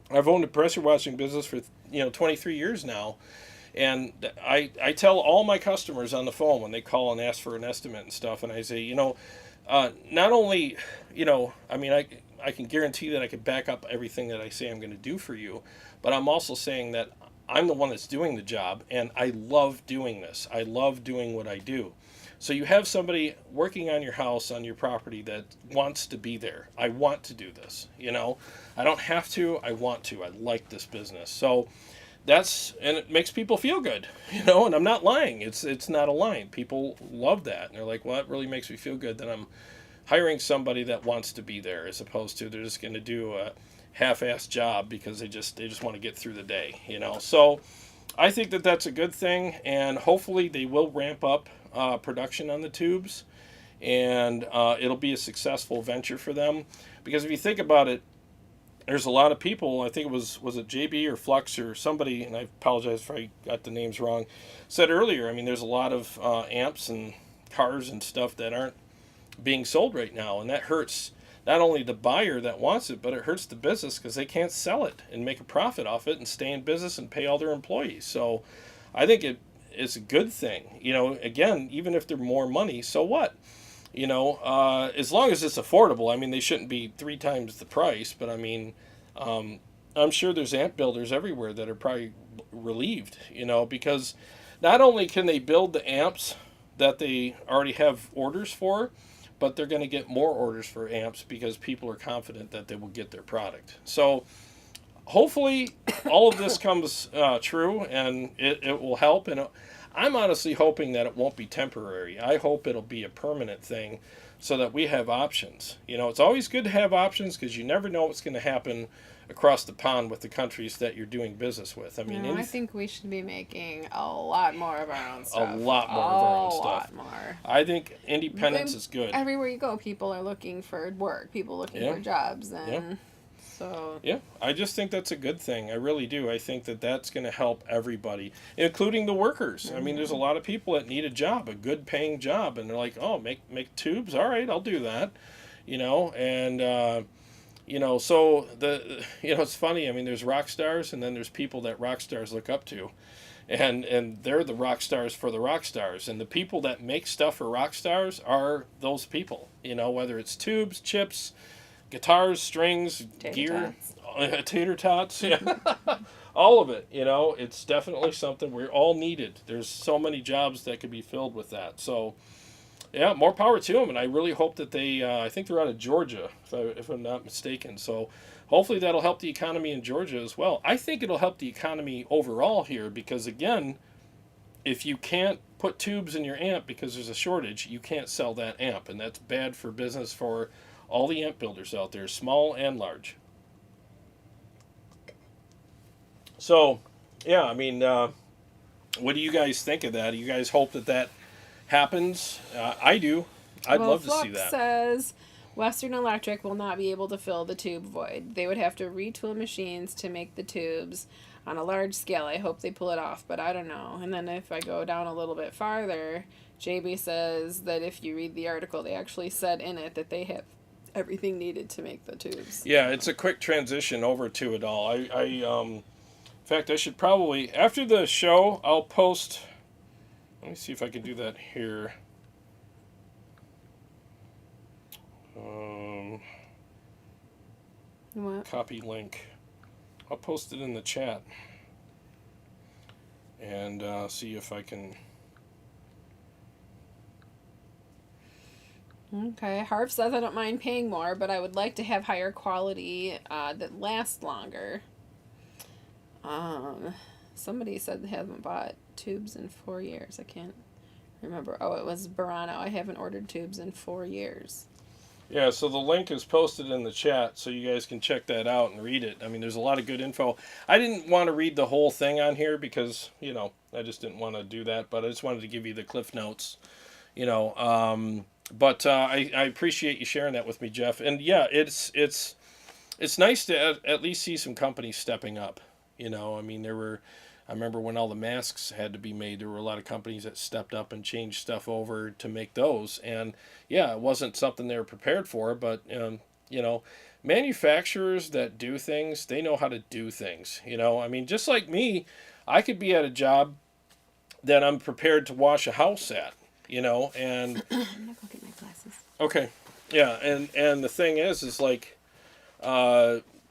I've owned a pressure washing business for 23 years now. And I tell all my customers on the phone when they call and ask for an estimate and stuff, and I say, not only, I can guarantee that I can back up everything that I say I'm going to do for you, but I'm also saying that I'm the one that's doing the job, and I love doing this. I love doing what I do. So you have somebody working on your house, on your property, that wants to be there. I want to do this. I don't have to. I want to. I like this business. So and it makes people feel good. And I'm not lying. It's not a lie. People love that, and they're like, well, that really makes me feel good that I'm hiring somebody that wants to be there, as opposed to they're just going to do a half-assed job because they just want to get through the day. So I think that that's a good thing, and hopefully they will ramp up production on the tubes, and it'll be a successful venture for them. Because if you think about it, there's a lot of people, I think it was it JB or Flux or somebody, and I apologize if I got the names wrong, said earlier, I mean, there's a lot of amps and cars and stuff that aren't being sold right now, and that hurts not only the buyer that wants it, but it hurts the business because they can't sell it and make a profit off it and stay in business and pay all their employees. So I think it's a good thing. Again, even if they're more money, so what? As long as it's affordable. I mean, they shouldn't be 3 times the price, but I mean, I'm sure there's amp builders everywhere that are probably relieved, because not only can they build the amps that they already have orders for, but they're going to get more orders for amps because people are confident that they will get their product. So hopefully all of this comes true, and it will help. And I'm honestly hoping that it won't be temporary. I hope it'll be a permanent thing so that we have options. It's always good to have options because you never know what's going to happen across the pond with the countries that you're doing business with. I mean, I think we should be making a lot more of our own stuff. A lot more of our own stuff. A lot more. I think independence is good. Everywhere you go, people are looking for work. People looking for jobs, and so. Yeah, I just think that's a good thing. I really do. I think that that's going to help everybody, including the workers. Mm-hmm. I mean, there's a lot of people that need a job, a good paying job, and they're like, oh, make tubes? All right, I'll do that. And so it's funny. I mean, there's rock stars, and then there's people that rock stars look up to, and they're the rock stars for the rock stars, and the people that make stuff for rock stars are those people. Whether it's tubes, chips, guitars, strings, gear, tater tots, all of it. It's definitely something we're all needed. There's so many jobs that could be filled with that. So. Yeah, more power to them, and I really hope that they, I think they're out of Georgia, if I'm not mistaken, so hopefully that'll help the economy in Georgia as well. I think it'll help the economy overall here, because again, if you can't put tubes in your amp because there's a shortage, you can't sell that amp, and that's bad for business for all the amp builders out there, small and large. So, yeah, I mean, what do you guys think of that? Do you guys hope that happens? I do. I'd love to see that. Says Western Electric will not be able to fill the tube void. They would have to retool machines to make the tubes on a large scale. I hope they pull it off, but I don't know. And then if I go down a little bit farther, JB says that if you read the article, they actually said in it that they have everything needed to make the tubes. Yeah, it's a quick transition over to it all. In fact, I should probably, after the show, I'll post. Let me see if I can do that here. What? Copy link. I'll post it in the chat. And see if I can. Okay. Harv says, I don't mind paying more, but I would like to have higher quality that lasts longer. Somebody said they haven't bought tubes in 4 years. I can't remember. Oh, it was Burano. I haven't ordered tubes in 4 years. Yeah, so the link is posted in the chat, so you guys can check that out and read it. I mean, there's a lot of good info. I didn't want to read the whole thing on here because, I just didn't want to do that, but I just wanted to give you the cliff notes, But I appreciate you sharing that with me, Jeff. And yeah, it's nice to at least see some companies stepping up. I mean, I remember when all the masks had to be made, there were a lot of companies that stepped up and changed stuff over to make those. And yeah, it wasn't something they were prepared for, but, manufacturers that do things, they know how to do things. I mean, just like me, I could be at a job that I'm prepared to wash a house at, and I'm gonna go get my glasses. Okay. Yeah. And the thing is like,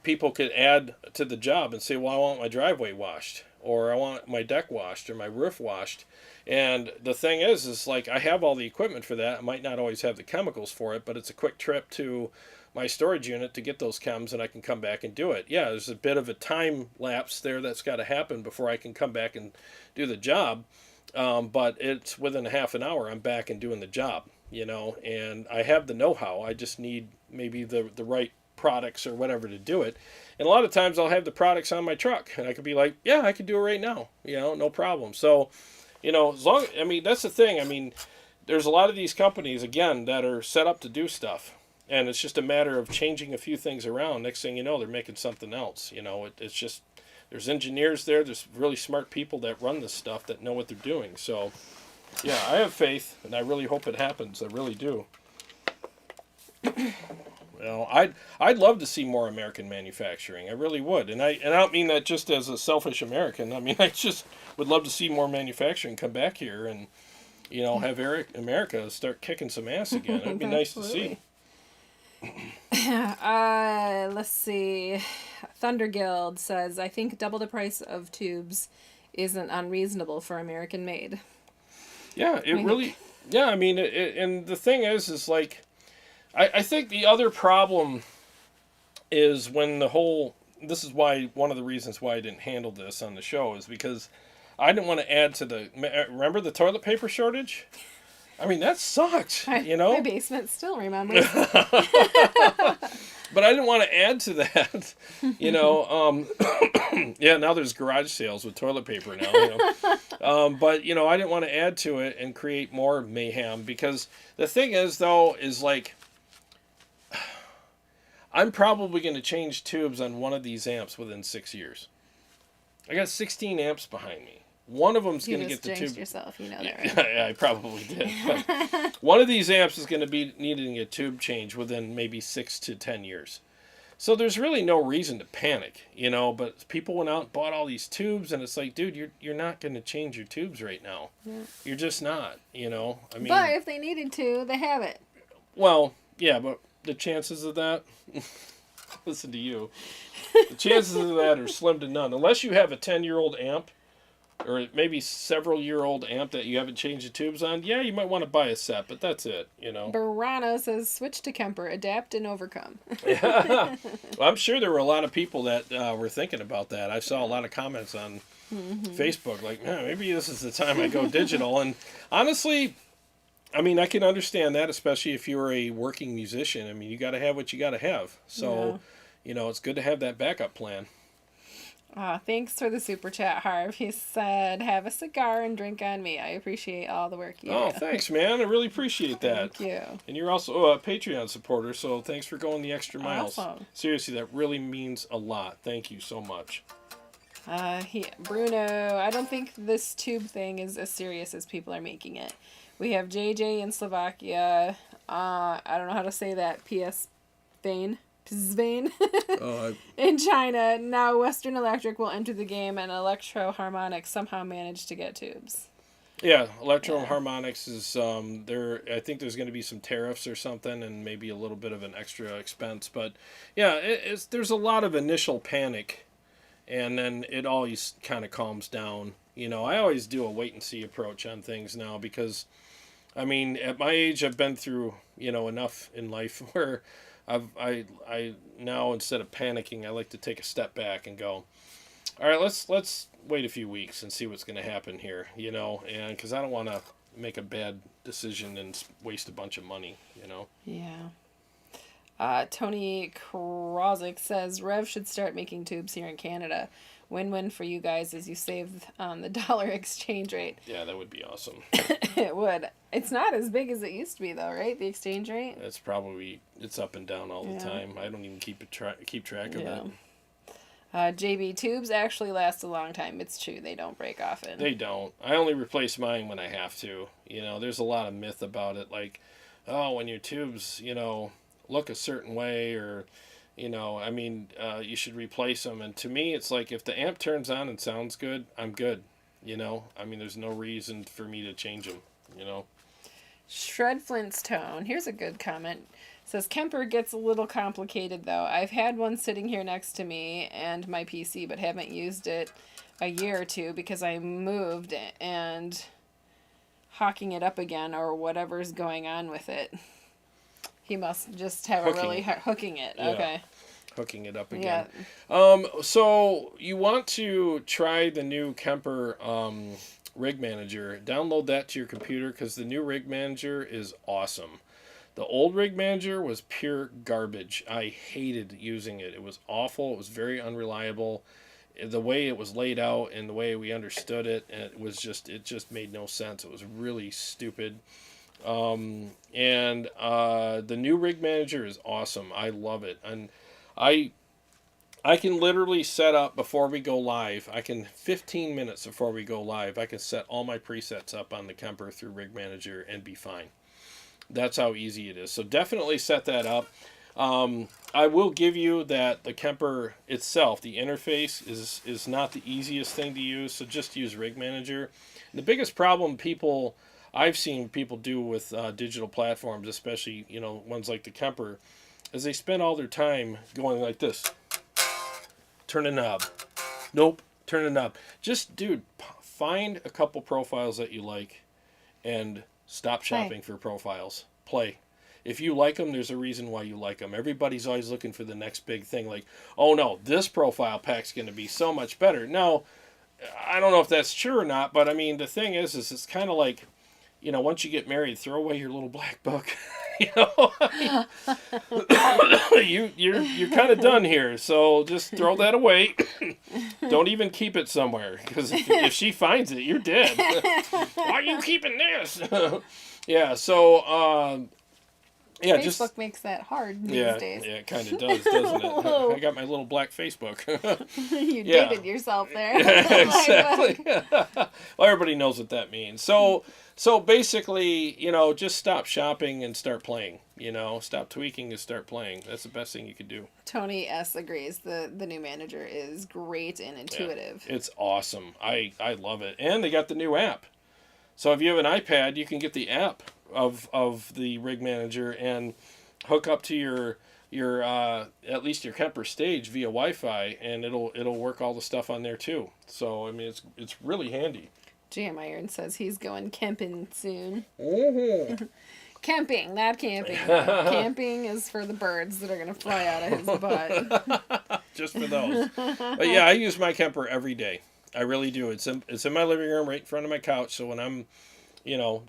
people could add to the job and say, well, I want my driveway washed. or I want my deck washed or my roof washed. And the thing is like I have all the equipment for that. I might not always have the chemicals for it, but it's a quick trip to my storage unit to get those chems, and I can come back and do it. Yeah, there's a bit of a time lapse there that's got to happen before I can come back and do the job. But it's within a half an hour, I'm back and doing the job, and I have the know-how. I just need maybe the right products or whatever to do it. And a lot of times I'll have the products on my truck, and I could be like, yeah, I could do it right now, no problem. So, that's the thing. There's a lot of these companies, again, that are set up to do stuff. And it's just a matter of changing a few things around. Next thing you know, they're making something else. It's just, there's engineers there. There's really smart people that run this stuff that know what they're doing. So, yeah, I have faith, and I really hope it happens. I really do. Well, I'd love to see more American manufacturing. I really would. And I don't mean that just as a selfish American. I just would love to see more manufacturing come back here and, have America start kicking some ass again. It'd be nice to see. Let's see. Thunder Guild says, I think double the price of tubes isn't unreasonable for American made. Yeah, and the thing is like, I think the other problem is when this is why, one of the reasons why I didn't handle this on the show is because I didn't want to add to remember the toilet paper shortage? That sucks, My basement still remembers. But I didn't want to add to that, yeah, now there's garage sales with toilet paper now, But, I didn't want to add to it and create more mayhem because the thing is, though, is like, I'm probably going to change tubes on one of these amps within 6 years. I got 16 amps behind me. One of them's going to get the tube. You yourself, you know that, right? Yeah, I probably did. But one of these amps is going to be needing a tube change within maybe 6 to 10 years. So there's really no reason to panic, But people went out and bought all these tubes, and it's like, dude, you're not going to change your tubes right now. Yeah. You're just not, But if they needed to, they have it. Well, yeah, but the chances of that, listen to you. The chances of that are slim to none, unless you have a 10-year-old amp. Or maybe several-year-old amp that you haven't changed the tubes on. Yeah, you might want to buy a set, but that's it, Barano says, switch to Kemper, adapt and overcome. Yeah. Well, I'm sure there were a lot of people that were thinking about that. I saw a lot of comments on Facebook, like, man, maybe this is the time I go digital. And honestly, I can understand that, especially if you're a working musician. You got to have what you got to have. So, it's good to have that backup plan. Thanks for the super chat, Harv. He said, have a cigar and drink on me. I appreciate all the work you do. Oh, thanks, man. I really appreciate that. Thank you. And you're also a Patreon supporter, so thanks for going the extra miles. Awesome. Seriously, that really means a lot. Thank you so much. Bruno, I don't think this tube thing is as serious as people are making it. We have JJ in Slovakia. I don't know how to say that. Spain. In China. Now Western Electric will enter the game, and Electro Harmonics somehow managed to get tubes. Yeah, Electro Harmonics is there. I think there's going to be some tariffs or something, and maybe a little bit of an extra expense. But yeah, there's a lot of initial panic, and then it always kind of calms down. I always do a wait and see approach on things now because, at my age, I've been through enough in life where I now, instead of panicking, I like to take a step back and go, all right, let's wait a few weeks and see what's going to happen here, and because I don't want to make a bad decision and waste a bunch of money, Yeah. Tony Krozik says, Revv should start making tubes here in Canada. Win-win for you guys as you save on the dollar exchange rate. Yeah, that would be awesome. It would. It's not as big as it used to be, though, right? The exchange rate? It's up and down all the time. I don't even keep track of it. JB, tubes actually last a long time. It's true. They don't break often. They don't. I only replace mine when I have to. There's a lot of myth about it. Like, oh, when your tubes, look a certain way or... you should replace them. And to me, it's like if the amp turns on and sounds good, I'm good. There's no reason for me to change them, Shred Flint's Tone. Here's a good comment. Says, Kemper gets a little complicated, though. I've had one sitting here next to me and my PC, but haven't used it a year or two because I moved and hawking it up again or whatever's going on with it. He must just have Hooking. a really hard hooking it. Yeah. Okay. Hooking it up again. Yeah. So you want to try the new Kemper Rig Manager. Download that to your computer because the new Rig Manager is awesome. The old Rig Manager was pure garbage. I hated using it. It was awful. It was very unreliable. The way it was laid out and the way we understood it, and it just made no sense. It was really stupid. And the new Rig Manager is awesome. I love it. And I can literally set up before we go live. 15 minutes before we go live, I can set all my presets up on the Kemper through Rig Manager and be fine. That's how easy it is. So definitely set that up. I will give you that the Kemper itself, the interface, is not the easiest thing to use, so just use Rig Manager. And the biggest problem I've seen people do with digital platforms, especially ones like the Kemper, is they spend all their time going like this. Turn a knob. Nope, turn a knob. Just, dude, find a couple profiles that you like and stop shopping for profiles. Play. If you like them, there's a reason why you like them. Everybody's always looking for the next big thing. Like, oh no, this profile pack's going to be so much better. No, I don't know if that's true or not, but I mean, the thing is it's kind of like, once you get married, throw away your little black book. You're kind of done here. So just throw that away. Don't even keep it somewhere because if she finds it, you're dead. Why are you keeping this? Yeah. So. Yeah, Facebook makes that hard these days. Yeah, it kind of does, doesn't it? I got my little black Facebook. You dated yourself there. Yeah, exactly. Well, everybody knows what that means. So basically, just stop shopping and start playing. Stop tweaking and start playing. That's the best thing you could do. Tony S. agrees. The new manager is great and intuitive. Yeah, it's awesome. I love it. And they got the new app. So if you have an iPad, you can get the app of the Rig Manager and hook up to your at least your Kemper stage via Wi-Fi, and it'll work all the stuff on there too. So I mean, it's really handy. Jam Iron says he's going camping soon. Mm-hmm. Camping, not camping. Camping is for the birds that are going to fly out of his butt. Just for those. But yeah, I use my Kemper every day. I really do. It's in my living room right in front of my couch. So when I'm,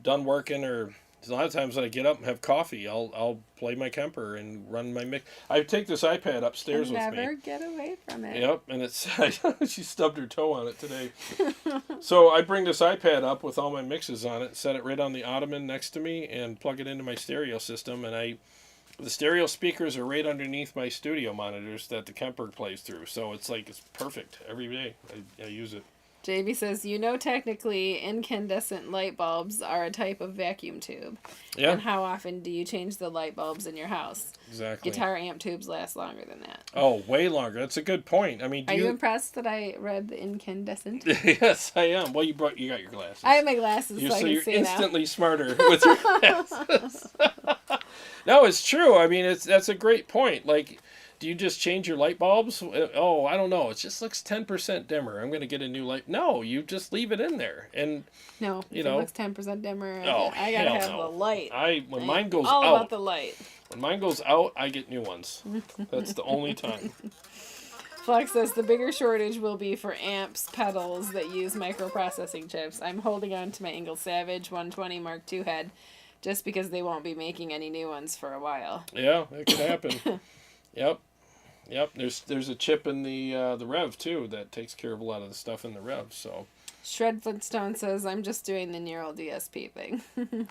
done working, or a lot of times when I get up and have coffee, I'll play my Kemper and run my mix. I take this iPad upstairs with me. Never get away from it. Yep, and it's she stubbed her toe on it today. So I bring this iPad up with all my mixes on it, set it right on the ottoman next to me, and plug it into my stereo system. And the stereo speakers are right underneath my studio monitors that the Kemper plays through. So it's perfect every day. I use it. JB says, technically incandescent light bulbs are a type of vacuum tube. Yeah. And how often do you change the light bulbs in your house? Exactly. Guitar amp tubes last longer than that. Oh, way longer. That's a good point. I mean, are you impressed that I read the incandescent? Yes, I am. Well, you got your glasses. I have my glasses, so I can you're see instantly now. Smarter with your glasses. No, it's true. I mean, that's a great point. Like, do you just change your light bulbs? Oh, I don't know. It just looks 10% dimmer. I'm going to get a new light. No, you just leave it in there. And no, if it looks 10% dimmer, I got to have the light. When mine goes all out. about the light. When mine goes out, I get new ones. That's the only time. Flex says the bigger shortage will be for amps, pedals that use microprocessing chips. I'm holding on to my Ingalls Savage 120 Mark II head just because they won't be making any new ones for a while. Yeah, it could happen. Yep. There's a chip in the Revv too that takes care of a lot of the stuff in the Revv. So. Shred Flintstone says I'm just doing the neural DSP thing.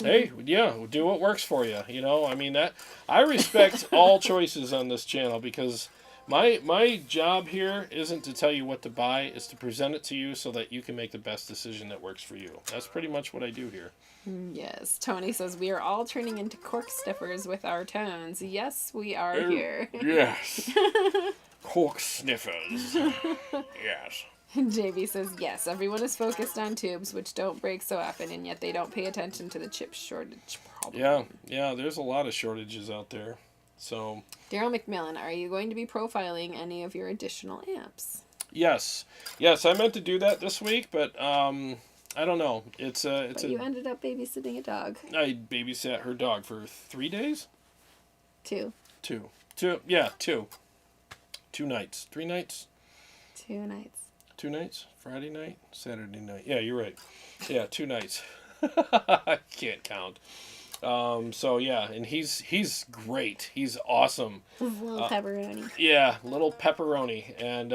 Hey, yeah, do what works for you. I mean that I respect all choices on this channel because my job here isn't to tell you what to buy; it's to present it to you so that you can make the best decision that works for you. That's pretty much what I do here. Yes. Tony says we are all turning into cork sniffers with our tones. Yes, we are here. Yes. Cork sniffers. Yes. JB says yes, everyone is focused on tubes which don't break so often, and yet they don't pay attention to the chip shortage problem. Yeah, there's a lot of shortages out there. So Daryl McMillan, are you going to be profiling any of your additional amps? Yes, yes, I meant to do that this week, but I don't know. But you ended up babysitting a dog. I babysat her dog for 3 days. 2. Yeah, 2 nights, 3 nights. 2 nights. 2 nights. Friday night, Saturday night. Yeah, you're right. Yeah, 2 nights. I can't count. So yeah, and he's great. He's awesome. Little pepperoni. Yeah, little pepperoni, and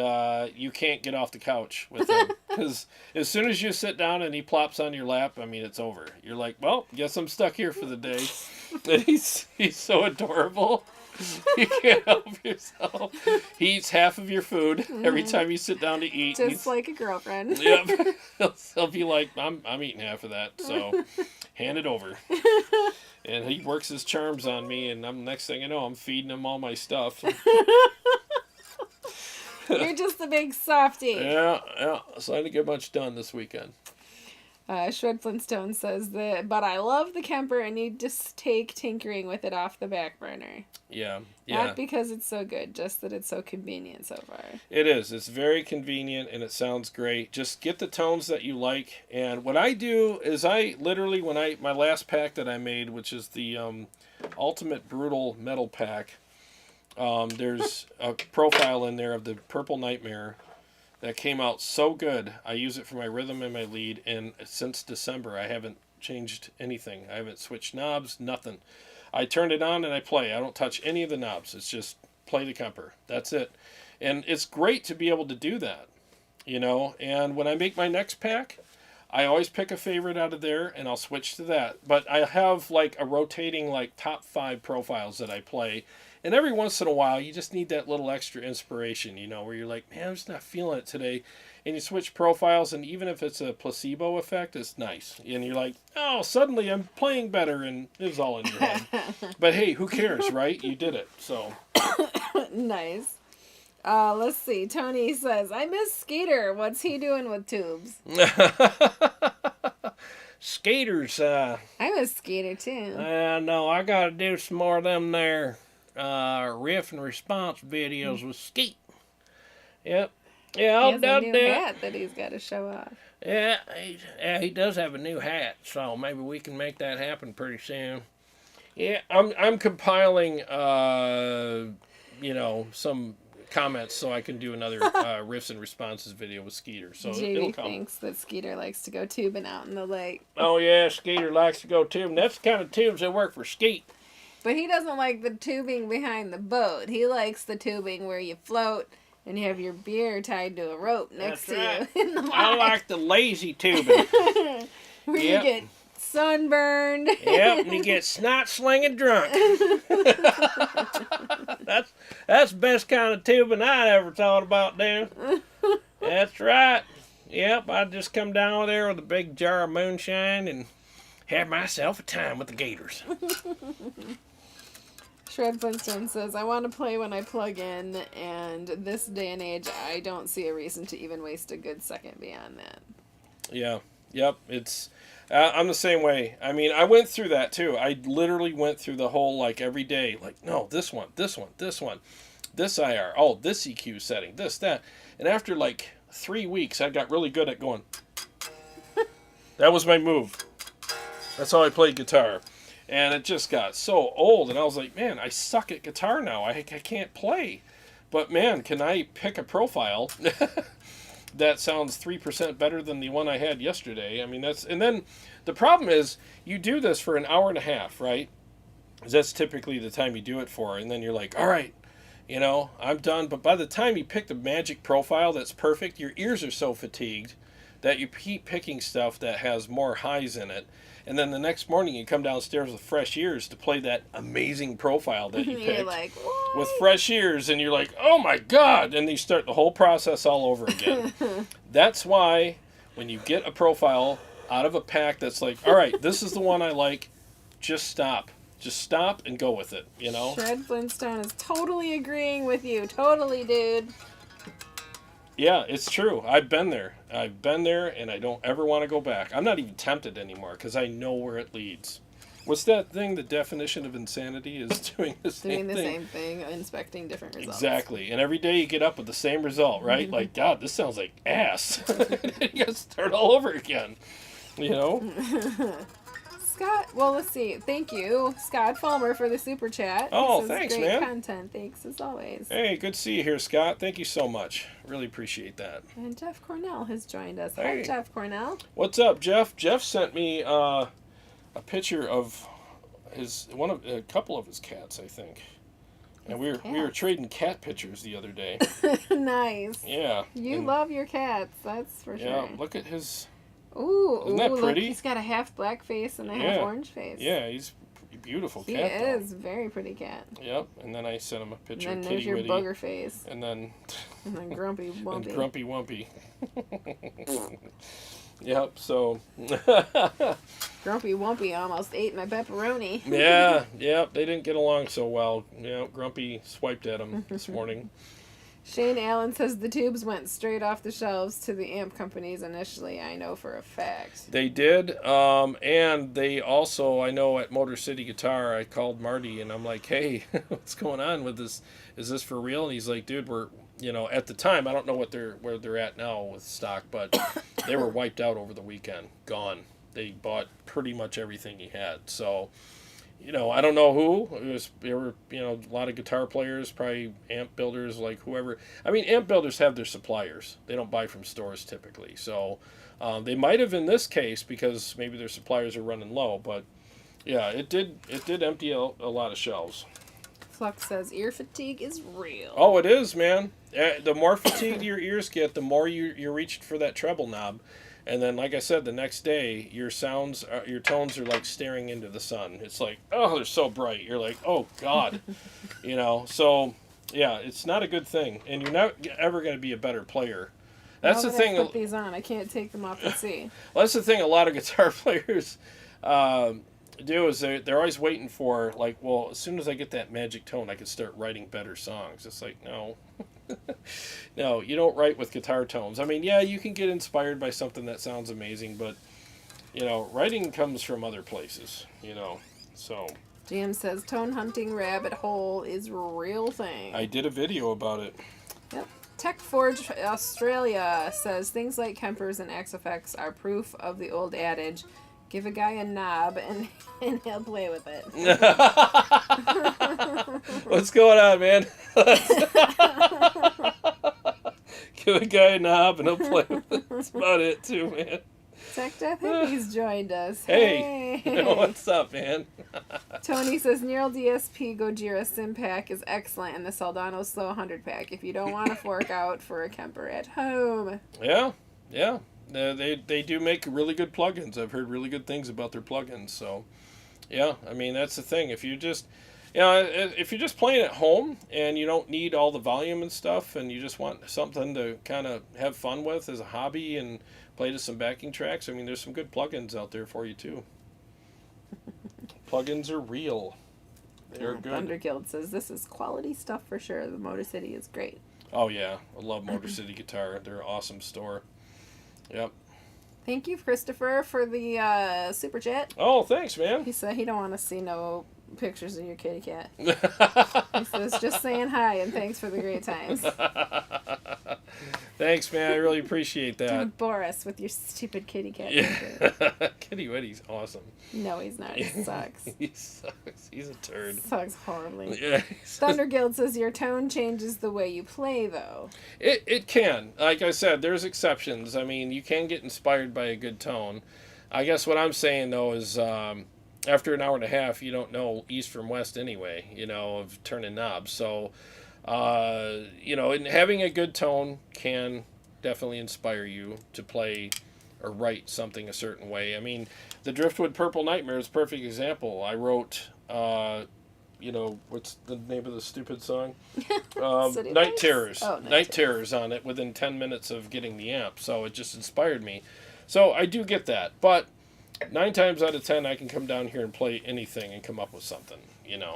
you can't get off the couch with him because as soon as you sit down and he plops on your lap, I mean it's over. You're like, well, guess I'm stuck here for the day. And he's so adorable. You can't help yourself. He eats half of your food every time you sit down to eat. Just like a girlfriend. Yep. He'll be like, I'm eating half of that, so hand it over. And he works his charms on me, and next thing you know, I'm feeding him all my stuff. You're just a big softie. Yeah. So I didn't get much done this weekend. Shred Flintstone says that, but I love the Kemper and need to take tinkering with it off the back burner. Yeah. Not because it's so good, just that it's so convenient so far. It is. It's very convenient and it sounds great. Just get the tones that you like. And what I do is I literally, my last pack that I made, which is the Ultimate Brutal Metal Pack, there's a profile in there of the Purple Nightmare that came out so good. I use it for my rhythm and my lead, and since December I haven't changed anything. I haven't switched knobs, nothing. I turn it on and I play. I don't touch any of the knobs. It's just play the Kemper. That's it. And it's great to be able to do that, you know. And when I make my next pack, I always pick a favorite out of there and I'll switch to that. But I have like a rotating like top 5 profiles that I play. And every once in a while, you just need that little extra inspiration, you know, where you're like, man, I'm just not feeling it today. And you switch profiles, and even if it's a placebo effect, it's nice. And you're like, oh, suddenly I'm playing better, and it was all in your head. But hey, who cares, right? You did it, so. Nice. Let's see. Tony says, I miss Skeeter. What's he doing with tubes? Skaters, I miss Skeeter, too. no, I got to do some more of them there. Riff and response videos with Skeet. Yep. Yeah, I'll he has a new hat that he's got to show off. Yeah, he does have a new hat, so maybe we can make that happen pretty soon. Yeah, I'm compiling some comments so I can do another riffs and responses video with Skeeter. So it'll JD come. thinks that Skeeter likes to go tubing out in the lake. Oh yeah, Skeeter likes to go tubing. That's the kind of tubes that work for Skeet. But he doesn't like the tubing behind the boat. He likes the tubing where you float and you have your beer tied to a rope next to you in the water. I like the lazy tubing. Where you get sunburned. Yep, and you get snot slinging drunk. That's the best kind of tubing I ever thought about doing. That's right. Yep, I'd just come down there with a big jar of moonshine and have myself a time with the gators. Shred Flintstone says, I want to play when I plug in, and this day and age, I don't see a reason to even waste a good second beyond that. Yeah. Yep. It's... I'm the same way. I mean, I went through that too. I literally went through the whole, like, every day. Like, no, this one, this IR, oh, this EQ setting, this, that. And after, like, 3 weeks, I got really good at going... That was my move. That's how I played guitar. And it just got so old. And I was like, man, I suck at guitar now. I can't play. But, man, can I pick a profile that sounds 3% better than the one I had yesterday? I mean, that's... And then the problem is, you do this for an hour and a half, right? That's typically the time you do it for. And then you're like, all right, you know, I'm done. But by the time you pick the magic profile that's perfect, your ears are so fatigued that you keep picking stuff that has more highs in it. And then the next morning you come downstairs with fresh ears to play that amazing profile that you picked. You're like, what? With fresh ears, and you're like, oh my God! And you start the whole process all over again. That's why when you get a profile out of a pack that's like, all right, this is the one I like, just stop. Just stop and go with it, you know? Shred Flintstone is totally agreeing with you. Totally, dude. Yeah, it's true. I've been there, and I don't ever want to go back. I'm not even tempted anymore because I know where it leads. What's that thing? The definition of insanity is doing the same Doing the thing. same thing, inspecting different results. Exactly. And every day you get up with the same result, right? Like, God, this sounds like ass. You got to start all over again. You know? Scott, well, let's see. Thank you, Scott Fulmer, for the super chat. Oh, He says, thanks, great man. content. Thanks, as always. Hey, good to see you here, Scott. Thank you so much. Really appreciate that. And Jeff Cornell has joined us. Hey. Hi, Jeff Cornell. What's up, Jeff? Jeff sent me a picture of a couple of his cats, I think. And we were trading cat pictures the other day. Nice. Yeah. You and, love your cats, that's for sure. Yeah, look at his... Ooh, Isn't that pretty? Look, he's got a half black face and a half orange face. Yeah, he's a beautiful He cat. is a very pretty cat. Yep, and then I sent him a picture And of then there's Kitty your Witty. booger face. And then Grumpy Wumpy. and Grumpy Wumpy. Yep, so... Grumpy Wumpy almost ate my pepperoni. Yeah, they didn't get along so well. Yeah, Grumpy swiped at him this morning. Shane Allen says the tubes went straight off the shelves to the amp companies initially. I know for a fact. They did, and they also, I know at Motor City Guitar, I called Marty and I'm like, hey, what's going on with this? Is this for real? And he's like, dude, we're, at the time, I don't know where they're at now with stock, but they were wiped out over the weekend, gone. They bought pretty much everything he had. So, I don't know who. There were, a lot of guitar players, probably amp builders, like whoever. I mean, amp builders have their suppliers. They don't buy from stores typically. So, they might have in this case because maybe their suppliers are running low. But, yeah, it did empty a lot of shelves. Flux says ear fatigue is real. Oh, it is, man. The more fatigued your ears get, the more you're reaching for that treble knob. And then, like I said, the next day, your tones are like staring into the sun. It's like, oh, they're so bright. You're like, oh, God. So, yeah, it's not a good thing. And you're not ever going to be a better player. That's the thing. I put these on. I can't take them off and see. Well, that's the thing a lot of guitar players do is they're always waiting for, like, well, as soon as I get that magic tone, I can start writing better songs. It's like, no. No, you don't write with guitar tones. I mean, yeah, you can get inspired by something that sounds amazing, but, writing comes from other places, so. GM says tone hunting rabbit hole is a real thing. I did a video about it. Yep. TechForge Australia says things like Kempers and XFX are proof of the old adage, give a guy a knob and he'll play with it. What's going on, man? Give a guy a knob and he'll play with it. That's about it, too, man. Tech Death Hippie's joined us. Hey. What's up, man? Tony says Neural DSP Gojira Sim Pack is excellent and the Soldano Slow 100 Pack if you don't want to fork out for a Kemper at home. Yeah. They do make really good plugins. I've heard really good things about their plugins. So, yeah, I mean, that's the thing. If you just, if you're just playing at home and you don't need all the volume and stuff and you just want something to kind of have fun with as a hobby and play to some backing tracks, I mean, there's some good plugins out there for you, too. Plugins are real. They're good. Thunderguild says this is quality stuff for sure. The Motor City is great. Oh, yeah. I love Motor City Guitar. They're an awesome store. Yep. Thank you, Christopher, for the super chat. Oh, thanks, man. He said he don't want to see no pictures of your kitty cat. He says just saying hi and thanks for the great times. Thanks, man. I really appreciate that. Don't bore us with your stupid kitty cat. Yeah. Kitty Witty's awesome. No, he's not. He sucks. He sucks. He's a turd. Sucks horribly. Yeah. Thunderguild says your tone changes the way you play, though. It can. Like I said, there's exceptions. I mean, you can get inspired by a good tone. I guess what I'm saying, though, is after an hour and a half, you don't know east from west anyway, of turning knobs. So, and having a good tone can definitely inspire you to play or write something a certain way. I mean, the Driftwood Purple Nightmare is a perfect example. I wrote, what's the name of the stupid song? Night Terrors. Oh, Night Terrors on it within 10 minutes of getting the amp. So it just inspired me. So I do get that. But 9 times out of 10, I can come down here and play anything and come up with something,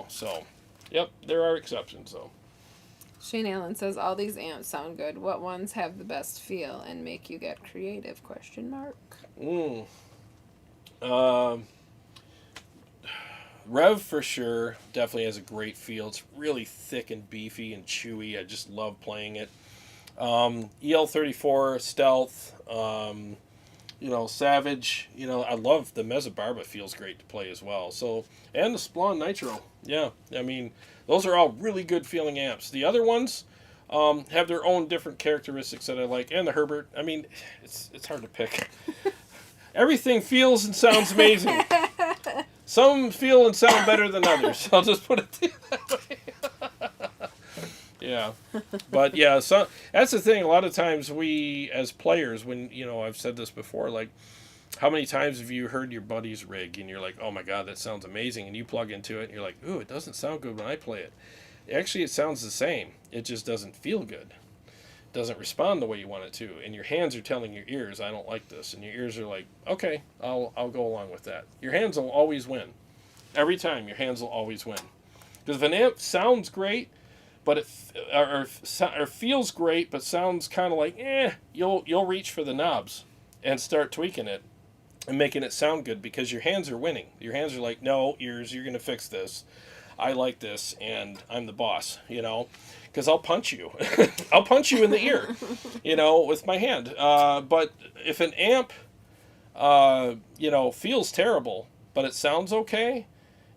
So, yep, there are exceptions, though. Shane Allen says all these amps sound good. What ones have the best feel and make you get creative? ? Revv for sure definitely has a great feel. It's really thick and beefy and chewy. I just love playing it. EL34 Stealth, Savage. I love the Mesobarba. Feels great to play as well. So, and the Splon Nitro. Yeah, I mean, those are all really good feeling amps. The other ones have their own different characteristics that I like, and the Herbert. I mean, it's hard to pick. Everything feels and sounds amazing. Some feel and sound better than others. I'll just put it that way. Yeah. But yeah, so that's the thing. A lot of times we, as players, when, I've said this before, like, how many times have you heard your buddy's rig and you're like, oh my God, that sounds amazing. And you plug into it and you're like, ooh, it doesn't sound good when I play it. Actually, it sounds the same. It just doesn't feel good. It doesn't respond the way you want it to. And your hands are telling your ears, I don't like this. And your ears are like, okay, I'll go along with that. Your hands will always win. Every time, your hands will always win. Because if an amp sounds great, but or feels great, but sounds kind of like, you'll reach for the knobs and start tweaking it and making it sound good because your hands are winning. Your hands are like, no, ears, you're going to fix this. I like this, and I'm the boss, because I'll punch you. I'll punch you in the ear, with my hand. But if an amp, feels terrible, but it sounds okay,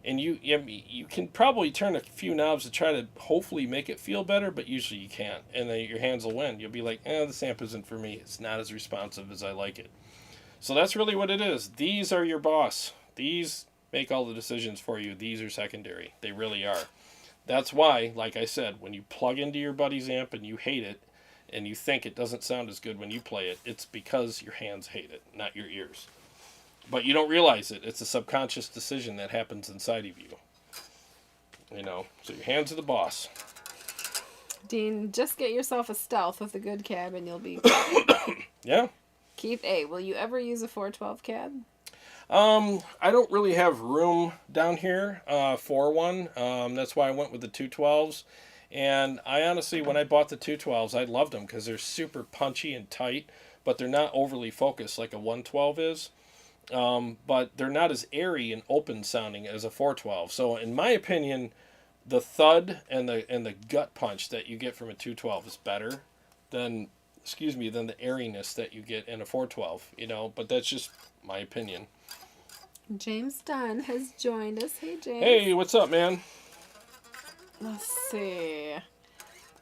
and you can probably turn a few knobs to try to hopefully make it feel better, but usually you can't, and then your hands will win. You'll be like, this amp isn't for me. It's not as responsive as I like it. So that's really what it is. These are your boss. These make all the decisions for you. These are secondary. They really are. That's why, like I said, when you plug into your buddy's amp and you hate it, and you think it doesn't sound as good when you play it, it's because your hands hate it, not your ears. But you don't realize it. It's a subconscious decision that happens inside of you. So your hands are the boss. Dean, just get yourself a Stealth with a good cab and you'll be... Yeah. Keith A., will you ever use a 412 cab? I don't really have room down here for one. That's why I went with the 212s. And I honestly, when I bought the 212s, I loved them because they're super punchy and tight, but they're not overly focused like a 112 is. But they're not as airy and open sounding as a 412. So in my opinion, the thud and the gut punch that you get from a 212 is better than the airiness that you get in a 412, but that's just my opinion. James Dunn has joined us. Hey, James. Hey, what's up, man? Let's see.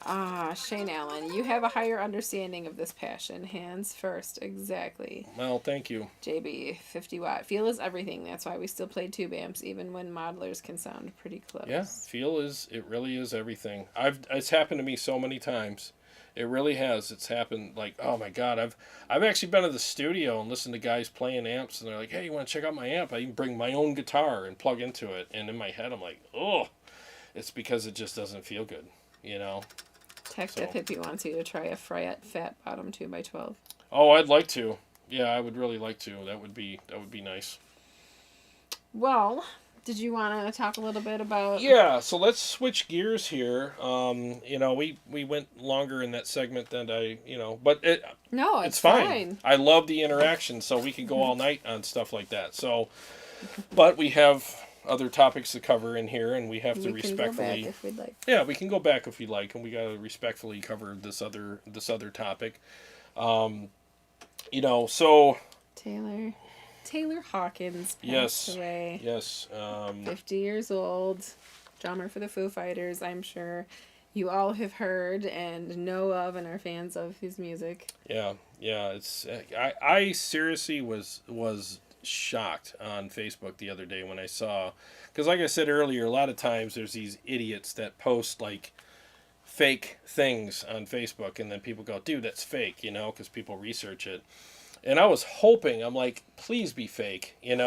Shane Allen, you have a higher understanding of this passion. Hands first, exactly. Well, thank you. JB, 50 watt. Feel is everything. That's why we still play tube amps, even when modelers can sound pretty close. Yeah, it really is everything. It's happened to me so many times. It really has. It's happened like, oh my God, I've actually been to the studio and listened to guys playing amps, and they're like, hey, you want to check out my amp? I even bring my own guitar and plug into it. And in my head, I'm like, oh, it's because it just doesn't feel good, Tech Death Hippie wants you to try a Fryette Fat Bottom 2x12. Oh, I'd like to. Yeah, I would really like to. That would be nice. Well, did you want to talk a little bit about... Yeah, so let's switch gears here. We went longer in that segment than but it's fine. I love the interaction, so we could go all night on stuff like that. So, but we have other topics to cover in here, and we have to respectfully... We can go back if we'd like. Yeah, we can go back if we'd like, and we got to respectfully cover this other topic. So... Taylor Hawkins passed away. Yes. 50 years old, drummer for the Foo Fighters. I'm sure you all have heard and know of and are fans of his music. Yeah. It's I seriously was shocked on Facebook the other day when I saw, because like I said earlier, a lot of times there's these idiots that post like fake things on Facebook, and then people go, dude, that's fake, because people research it. And I was hoping, I'm like, please be fake, and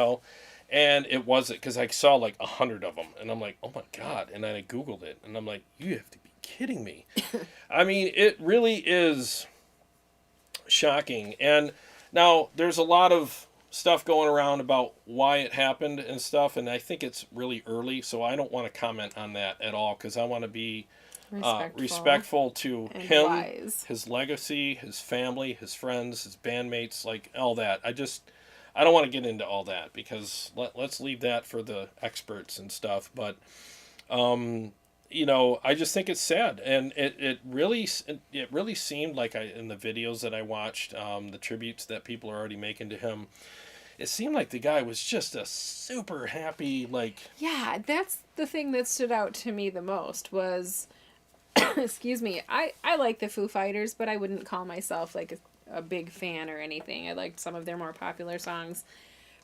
it wasn't, because I saw like 100 of them, and I'm like, oh my God, and then I Googled it, and I'm like, you have to be kidding me. I mean, it really is shocking. And now there's a lot of stuff going around about why it happened and stuff, and I think it's really early, so I don't want to comment on that at all, because I want to be respectful to him, wise. His legacy, his family, his friends, his bandmates, like all that. I don't want to get into all that because let's leave that for the experts and stuff. But you know, I just think it's sad, and it really seemed like in the videos that I watched, the tributes that people are already making to him, it seemed like the guy was just a super happy, like... Yeah, that's the thing that stood out to me the most was, excuse me, I like the Foo Fighters, but I wouldn't call myself like a big fan or anything. I liked some of their more popular songs,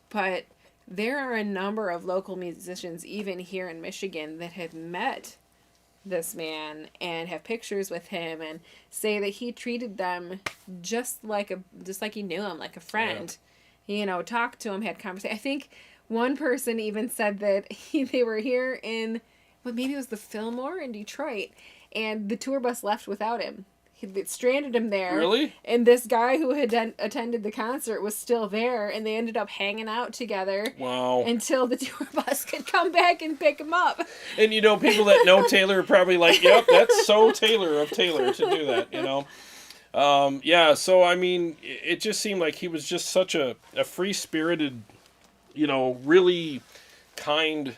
but there are a number of local musicians, even here in Michigan, that have met this man and have pictures with him and say that he treated them just like he knew him, like a friend. Yeah. You know, talked to him, had conversation. I think one person even said that they were here in, well, maybe it was the Fillmore in Detroit, and the tour bus left without him. They stranded him there. Really? And this guy who had attended the concert was still there, and they ended up hanging out together. Wow. Until the tour bus could come back and pick him up. And, you know, people that know Taylor are probably like, yep, that's so Taylor of Taylor to do that, you know? Yeah, so, I mean, it just seemed like he was just such a free-spirited, you know, really kind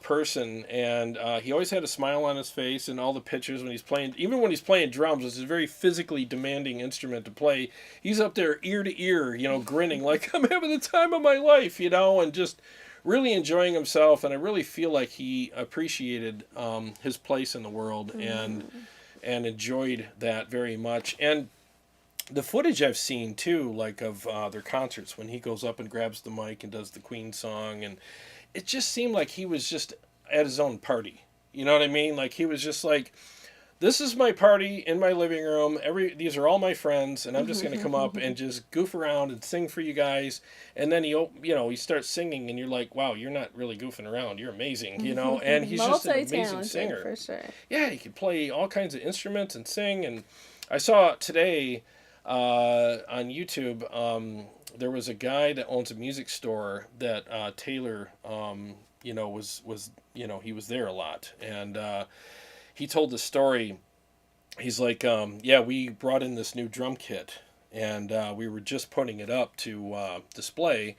person, and he always had a smile on his face, and all the pictures when he's playing, even when he's playing drums, it's a very physically demanding instrument to play. He's up there ear to ear, you know, grinning like, I'm having the time of my life, you know, and just really enjoying himself. And I really feel like he appreciated his place in the world and enjoyed that very much. And the footage I've seen too, like of their concerts, when he goes up and grabs the mic and does the Queen song, and it just seemed like he was just at his own party. You know what I mean? Like he was just like, this is my party in my living room. These are all my friends, and I'm just going to come up and just goof around and sing for you guys. And then he starts singing, and you're like, wow, you're not really goofing around. You're amazing, you know. And he's just an amazing singer. For sure. Yeah, he could play all kinds of instruments and sing. And I saw today on YouTube. There was a guy that owns a music store that Taylor, you know, was you know, he was there a lot, and he told the story. He's like, yeah, we brought in this new drum kit, and we were just putting it up to display,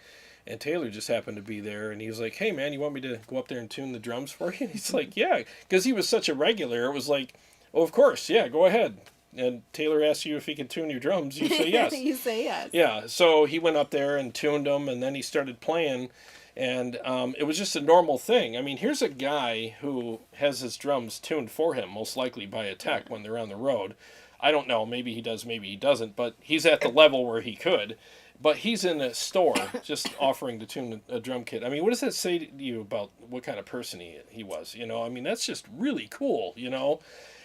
and Taylor just happened to be there, and he was like, hey man, you want me to go up there and tune the drums for you? And he's like, yeah, because he was such a regular. It was like, oh, of course, yeah, go ahead. And Taylor asked you if he could tune your drums. You say yes. You say yes. Yeah, so he went up there and tuned them, and then he started playing, and it was just a normal thing. I mean, here's a guy who has his drums tuned for him, most likely by a tech when they're on the road. I don't know, maybe he does, maybe he doesn't, but he's at the level where he could. But he's in a store just offering to tune a drum kit. I mean, what does that say to you about what kind of person he was, you know? I mean, that's just really cool, you know?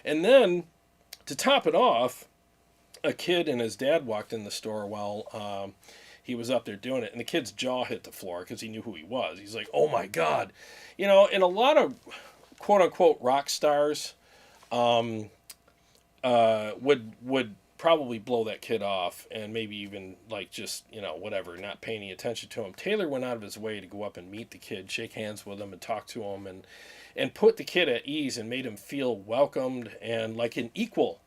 And then, to top it off, a kid and his dad walked in the store while he was up there doing it, and the kid's jaw hit the floor because he knew who he was. He's like, oh my God. You know, and a lot of quote-unquote rock stars would probably blow that kid off and maybe even, like, just, you know, whatever, not paying any attention to him. Taylor went out of his way to go up and meet the kid, shake hands with him, and talk to him, and put the kid at ease and made him feel welcomed and like an equal.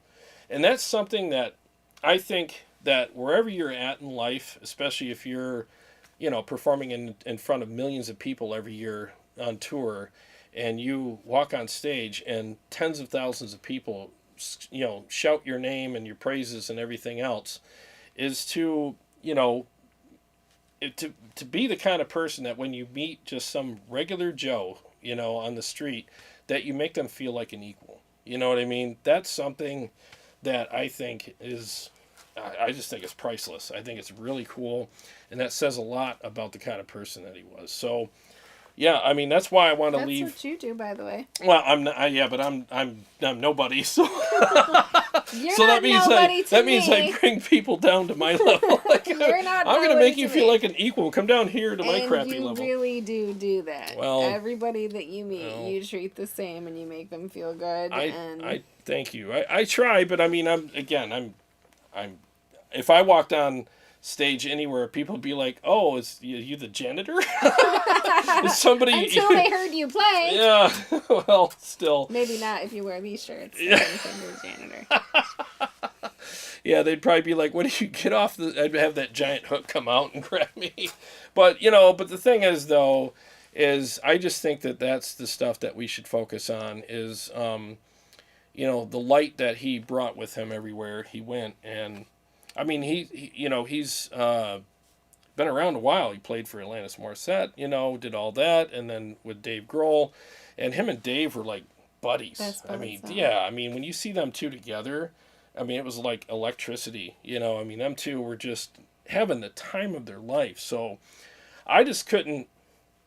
And that's something that I think that wherever you're at in life, especially if you're, you know, performing in front of millions of people every year on tour, and you walk on stage and tens of thousands of people, you know, shout your name and your praises and everything else, is to, you know, to be the kind of person that when you meet just some regular Joe, you know, on the street, that you make them feel like an equal. You know what I mean? That's something that I think is, I just think it's priceless. I think it's really cool, and that says a lot about the kind of person that he was. So, yeah, I mean, that's why I want to leave. That's what you do, by the way. Well, I'm not. Yeah, but I'm nobody. So, You're so not nobody to that me. means I bring people down to my level. Like, You're not I'm going to nobody make you to feel me. like an equal. Come down here to my crappy you level. You really do that. Well, everybody that you meet, you treat the same, and you make them feel good. I thank you. I try, but I mean, I'm if I walked on stage anywhere, people would be like, "Oh, is you the janitor?" Is somebody until they heard you play. Yeah. Well, still. Maybe not if you wear these shirts. Yeah. You're a janitor. Yeah, they'd probably be like, "What do you get off the?" I'd have that giant hook come out and grab me. But but the thing is, though, is I just think that that's the stuff that we should focus on. Is the light that he brought with him everywhere he went, and I mean, he's been around a while. He played for Alanis Morissette, did all that, and then with Dave Grohl, and him and Dave were like buddies. Best I mean, buds, yeah, I mean, when you see them two together, I mean, it was like electricity. I mean, them two were just having the time of their life. So I just couldn't.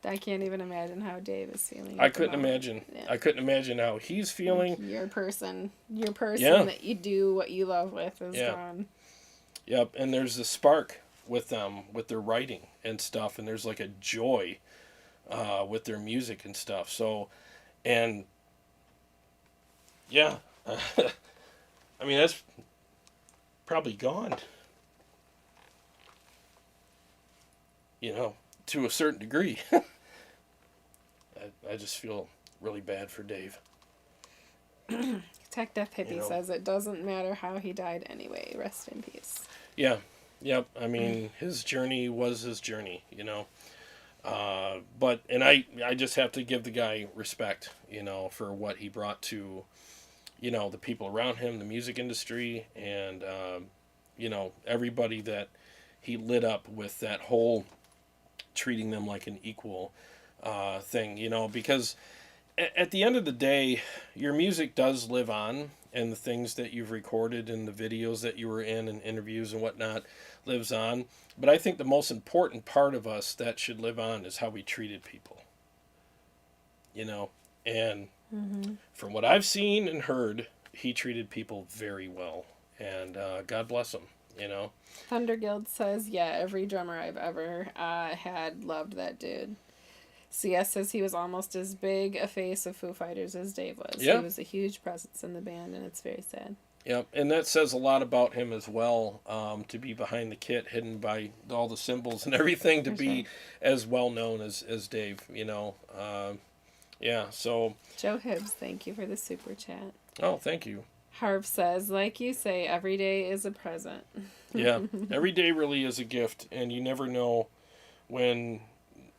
I can't even imagine how Dave is feeling. I at the couldn't moment. imagine. Yeah. I couldn't imagine how he's feeling. Your person Yeah. that you do what you love with is Yeah. gone. Yep, and there's the spark with them, with their writing and stuff, and there's like a joy with their music and stuff. So, and yeah, I mean, that's probably gone, to a certain degree. I just feel really bad for Dave. Tech Death Hippie says it doesn't matter how he died anyway. Rest in peace. Yeah, yep. I mean, his journey was his journey, But I just have to give the guy respect, for what he brought to, the people around him, the music industry, and everybody that he lit up with that whole treating them like an equal thing, because at the end of the day, your music does live on, and the things that you've recorded and the videos that you were in and interviews and whatnot lives on. But I think the most important part of us that should live on is how we treated people. And from what I've seen and heard, he treated people very well. And God bless him, Thunderguild says, yeah, every drummer I've ever had loved that dude. CS says he was almost as big a face of Foo Fighters as Dave was. Yeah. He was a huge presence in the band, and it's very sad. Yep, and that says a lot about him as well, to be behind the kit, hidden by all the symbols and everything, to be as well known as Dave, yeah, so... Joe Hibbs, thank you for the super chat. Oh, thank you. Harv says, like you say, every day is a present. Yeah, every day really is a gift, and you never know when,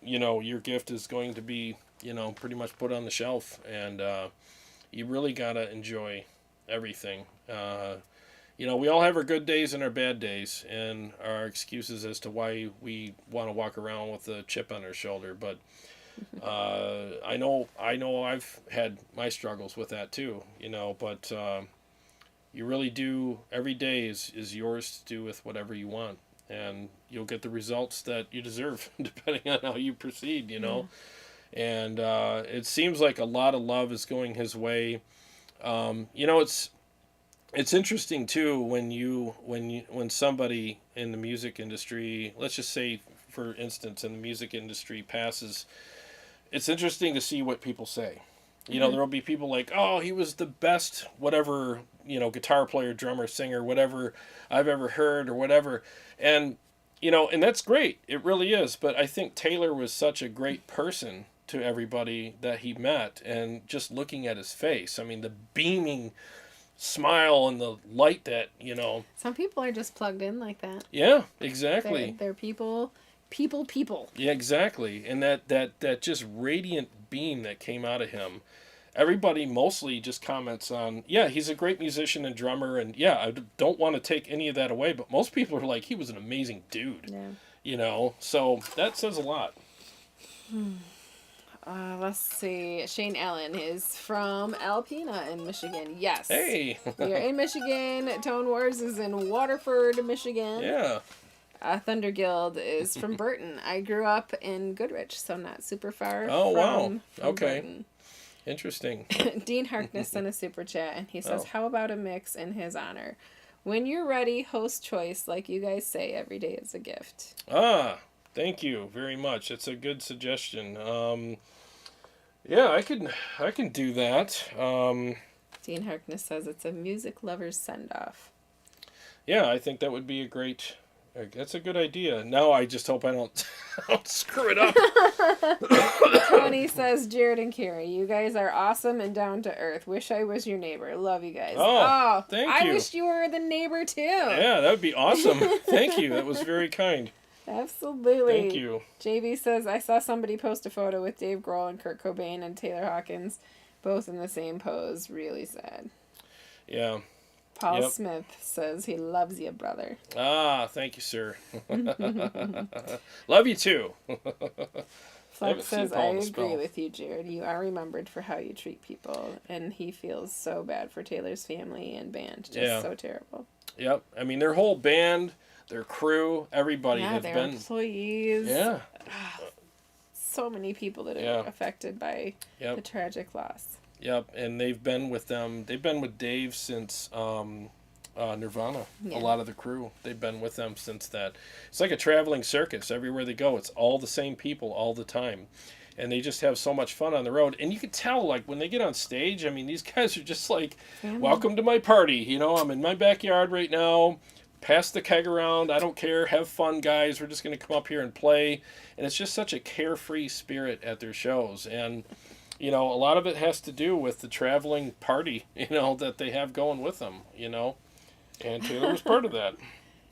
your gift is going to be, pretty much put on the shelf, and you really gotta enjoy everything. We all have our good days and our bad days, and our excuses as to why we want to walk around with a chip on our shoulder, but I know I've had my struggles with that too, but you really do. Every day is yours to do with whatever you want, and you'll get the results that you deserve depending on how you proceed, and it seems like a lot of love is going his way. It's interesting too when somebody in the music industry, let's just say for instance in the music industry, passes. It's interesting to see what people say. There will be people like, oh, he was the best whatever, guitar player, drummer, singer, whatever I've ever heard or whatever. And, and that's great. It really is. But I think Taylor was such a great person to everybody that he met. And just looking at his face, I mean, the beaming smile and the light that, Some people are just plugged in like that. Yeah, exactly. They're people. Yeah, exactly. And that just radiant beam that came out of him. Everybody mostly just comments on, yeah, he's a great musician and drummer, and yeah, I don't want to take any of that away, but most people are like, he was an amazing dude. Yeah. So that says a lot. Let's see. Shane Allen is from Alpena in Michigan. Yes. Hey. We are in Michigan. Tone Wars is in Waterford, Michigan. Yeah. Thunderguild is from Burton. I grew up in Goodrich, so not super far. Oh, wow. From Okay. Burton. Interesting. Dean Harkness sent a super chat, and he says, Oh. how about a mix in his honor? When you're ready, host choice, like you guys say, every day is a gift. Ah, thank you very much. It's a good suggestion. Yeah, I can do that. Dean Harkness says it's a music lover's send-off. Yeah, I think that would be a great That's a good idea. Now I just hope I don't, don't screw it up. Tony says, Jarrod and Carrie, you guys are awesome and down to earth. Wish I was your neighbor. Love you guys. Oh, thank you. I wish you were the neighbor too. Yeah, that would be awesome. Thank you. That was very kind. Absolutely. Thank you. JB says, I saw somebody post a photo with Dave Grohl and Kurt Cobain and Taylor Hawkins, both in the same pose. Really sad. Yeah. Paul Smith says he loves you, brother. Ah, thank you, sir. Love you too. Flex says, I agree with you, Jarrod. You are remembered for how you treat people, and he feels so bad for Taylor's family and band. Just so terrible. Yep. I mean, their whole band, their crew, everybody have their been employees. Yeah. So many people that are affected by the tragic loss. Yep, and they've been with them. They've been with Dave since Nirvana. A lot of the crew, they've been with them since that. It's like a traveling circus. Everywhere they go, it's all the same people all the time, and they just have so much fun on the road. And you can tell, like when they get on stage, I mean, these guys are just like, "Welcome to my party." You know, I'm in my backyard right now. Pass the keg around. I don't care. Have fun, guys. We're just gonna come up here and play. And it's just such a carefree spirit at their shows. And you know, a lot of it has to do with the traveling party, you know, that they have going with them, you know. And Taylor was part of that.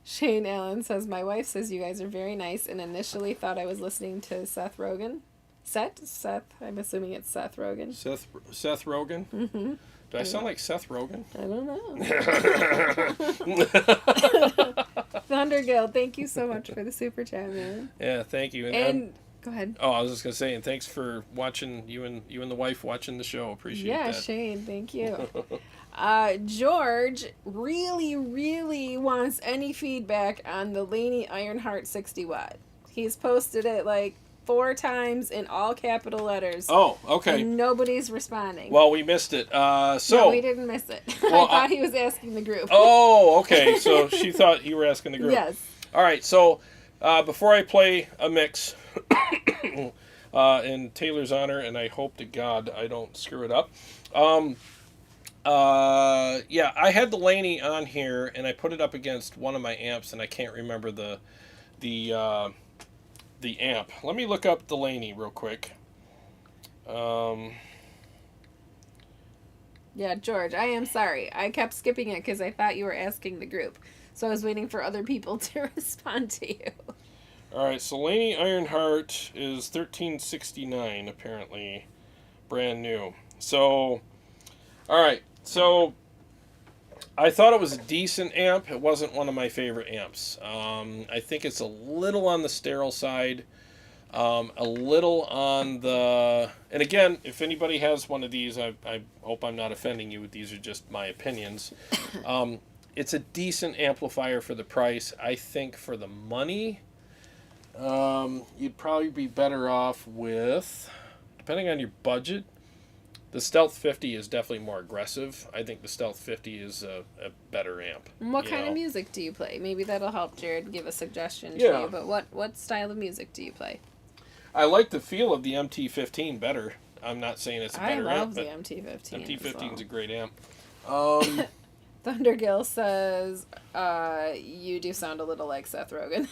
Shane Allen says, my wife says you guys are very nice and initially thought I was listening to Seth Rogen. Seth? I'm assuming it's Seth Rogen. Seth Rogen? Mm-hmm. Do I sound like Seth Rogen? I don't know. Thundergill, thank you so much for the super chat, man. Yeah, thank you. And go ahead. Oh, I was just gonna say, and thanks for watching, you and the wife watching the show. Appreciate that. Yeah, Shane, thank you. George really wants any feedback on the Laney Ironheart 60 watt. He's posted it like 4 times in all capital letters. Oh, okay. And nobody's responding. Well, we missed it. No, we didn't miss it. Well, I thought he was asking the group. Oh, okay. So she thought you were asking the group. Yes. All right. So before I play a mix in Taylor's honor, and I hope to God I don't screw it up. Yeah, I had the Laney on here, and I put it up against one of my amps, and I can't remember the amp. Let me look up the Laney real quick. Yeah, George, I am sorry. I kept skipping it because I thought you were asking the group. So I was waiting for other people to respond to you. All right, so Laney Ironheart is 1369, apparently. Brand new. So, all right, so I thought it was a decent amp. It wasn't one of my favorite amps. I think it's a little on the sterile side, a little on the... And again, if anybody has one of these, I hope I'm not offending you. These are just my opinions. It's a decent amplifier for the price. I think for the money, you'd probably be better off with, depending on your budget, the Stealth 50 is definitely more aggressive. I think the Stealth 50 is a better amp. What kind of music do you play? Maybe that'll help Jarrod give a suggestion to you. But what style of music do you play? I like the feel of the MT15 better. I'm not saying it's a better amp. I love the MT15. MT15 is a great amp. Thundergill says, you do sound a little like Seth Rogen.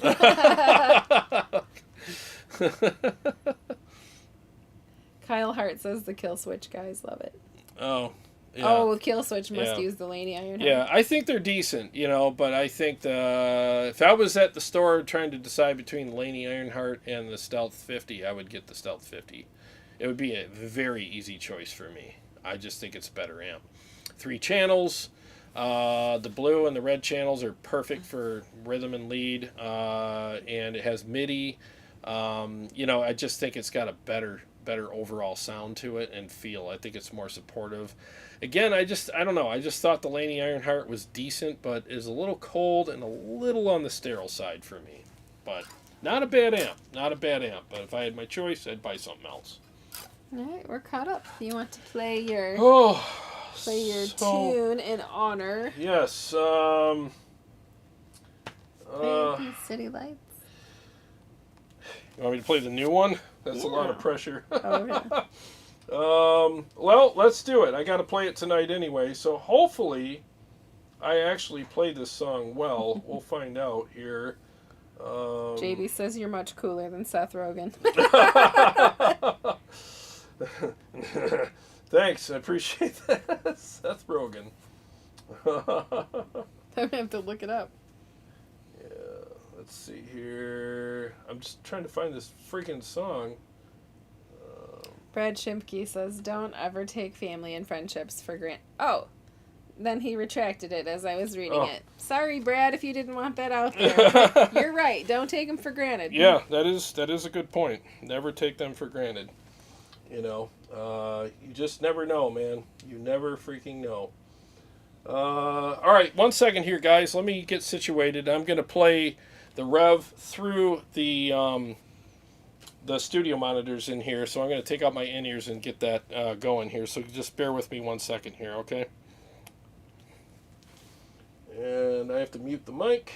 Kyle Hart says the Kill Switch guys love it. Oh, yeah. Oh, Kill Switch must use the Laney Ironheart. Yeah, I think they're decent, but I think if I was at the store trying to decide between the Laney Ironheart and the Stealth 50, I would get the Stealth 50. It would be a very easy choice for me. I just think it's a better amp. 3 channels. The blue and the red channels are perfect for rhythm and lead, and it has MIDI. I just think it's got a better overall sound to it and feel. I think it's more supportive. Again, I don't know. I just thought the Laney Ironheart was decent, but is a little cold and a little on the sterile side for me. But not a bad amp. Not a bad amp. But if I had my choice, I'd buy something else. All right, we're caught up. You want to play your tune in honor? Yes. City Lights. You want me to play the new one? That's a lot of pressure. Okay. Well, let's do it. I got to play it tonight anyway, so hopefully I actually play this song well. We'll find out here. JB says you're much cooler than Seth Rogen. Thanks, I appreciate that. Seth Rogen. I'm gonna have to look it up. Yeah, let's see here. I'm just trying to find this freaking song. Brad Shimke says, don't ever take family and friendships for granted. Oh, then he retracted it as I was reading it. Sorry, Brad, if you didn't want that out there. You're right. Don't take them for granted. Yeah, that is a good point. Never take them for granted. You know, you just never know, man. You never freaking know. All right, 1 second here, guys. Let me get situated. I'm going to play the Revv through the studio monitors in here, so I'm going to take out my in-ears and get that going here. So just bear with me 1 second here, okay? And I have to mute the mic.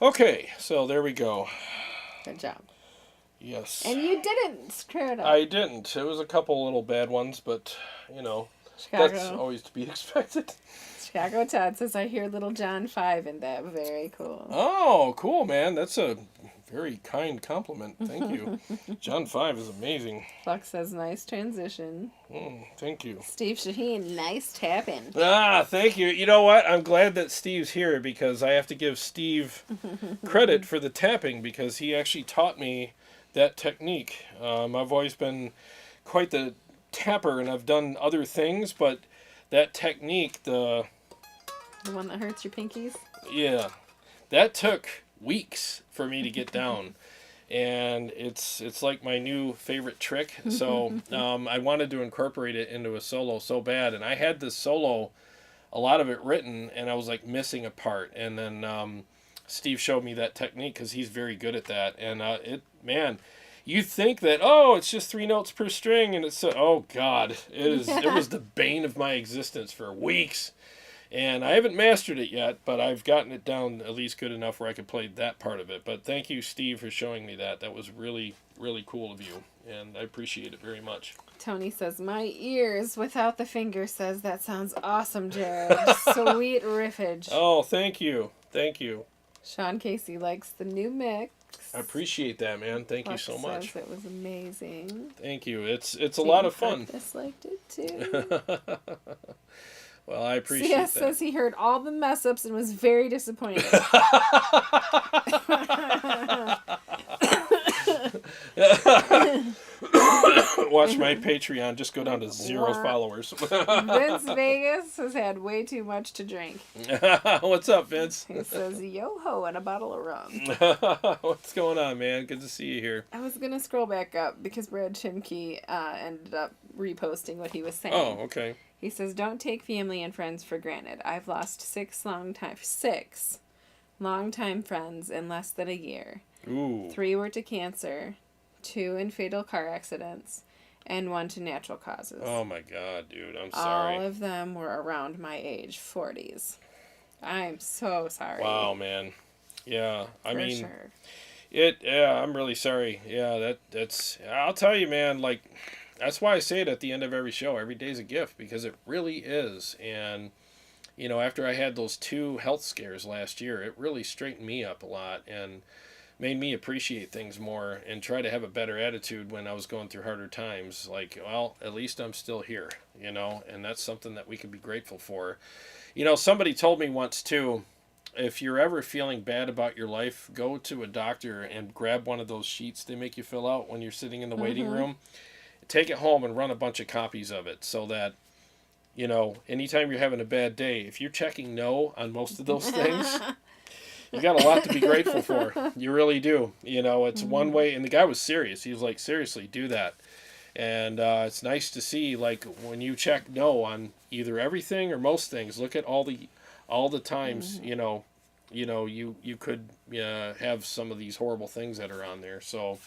Okay, so there we go. Good job. Yes. And you didn't screw it up. I didn't. It was a couple little bad ones, but, you know, that's always to be expected. Chicago Todd says, I hear Little John 5 in that. Very cool. Oh, cool, man. That's a very kind compliment. Thank you. John 5 is amazing. Buck says, nice transition. Thank you. Steve Shaheen, nice tapping. Thank you. You know what? I'm glad that Steve's here because I have to give Steve credit for the tapping because he actually taught me that technique. I've always been quite the tapper and I've done other things, but that technique, the one that hurts your pinkies? Yeah. That took weeks for me to get down. And it's like my new favorite trick. So I wanted to incorporate it into a solo so bad. And I had this solo, a lot of it written, and I was like missing a part. And then Steve showed me that technique because he's very good at that. And you think that, it's just 3 notes per string. And it's oh, God. It was the bane of my existence for weeks. And I haven't mastered it yet, but I've gotten it down at least good enough where I could play that part of it. But thank you, Steve, for showing me that. That was really, really cool of you, and I appreciate it very much. Tony says, my ears without the finger says, that sounds awesome, Jarrod. Sweet riffage. Oh, thank you. Thank you. Sean Casey likes the new mix. I appreciate that, man. Thank you so much. Says it was amazing. Thank you. It's a lot of fun. I liked it, too. Well, I appreciate CS that. says he heard all the mess ups and was very disappointed. Watch my Patreon just go down to 0 followers. Vince Vegas has had way too much to drink. What's up, Vince? He says, yo-ho, and a bottle of rum. What's going on, man? Good to see you here. I was going to scroll back up because Brad Chimke ended up reposting what he was saying. Oh, okay. He says, don't take family and friends for granted. I've lost 6 longtime friends in less than a year. Ooh. 3 were to cancer, 2 in fatal car accidents, and 1 to natural causes. Oh my God, dude. I'm sorry. All of them were around my age, 40s. I'm so sorry. Wow, man. Yeah, For sure. I'm really sorry. Yeah, that's I'll tell you, man, like that's why I say it at the end of every show. Every day's a gift because it really is. And you know, after I had those 2 health scares last year, it really straightened me up a lot and made me appreciate things more and try to have a better attitude when I was going through harder times. Like, well, at least I'm still here, you know, and that's something that we can be grateful for. You know, somebody told me once too, if you're ever feeling bad about your life, go to a doctor and grab one of those sheets they make you fill out when you're sitting in the waiting room. Take it home and run a bunch of copies of it so that, you know, anytime you're having a bad day, if you're checking no on most of those things, you got a lot to be grateful for. You really do. You know, it's one way. And the guy was serious. He was like, seriously, do that. And it's nice to see, like, when you check no on either everything or most things, look at all the times, you could have some of these horrible things that are on there. So,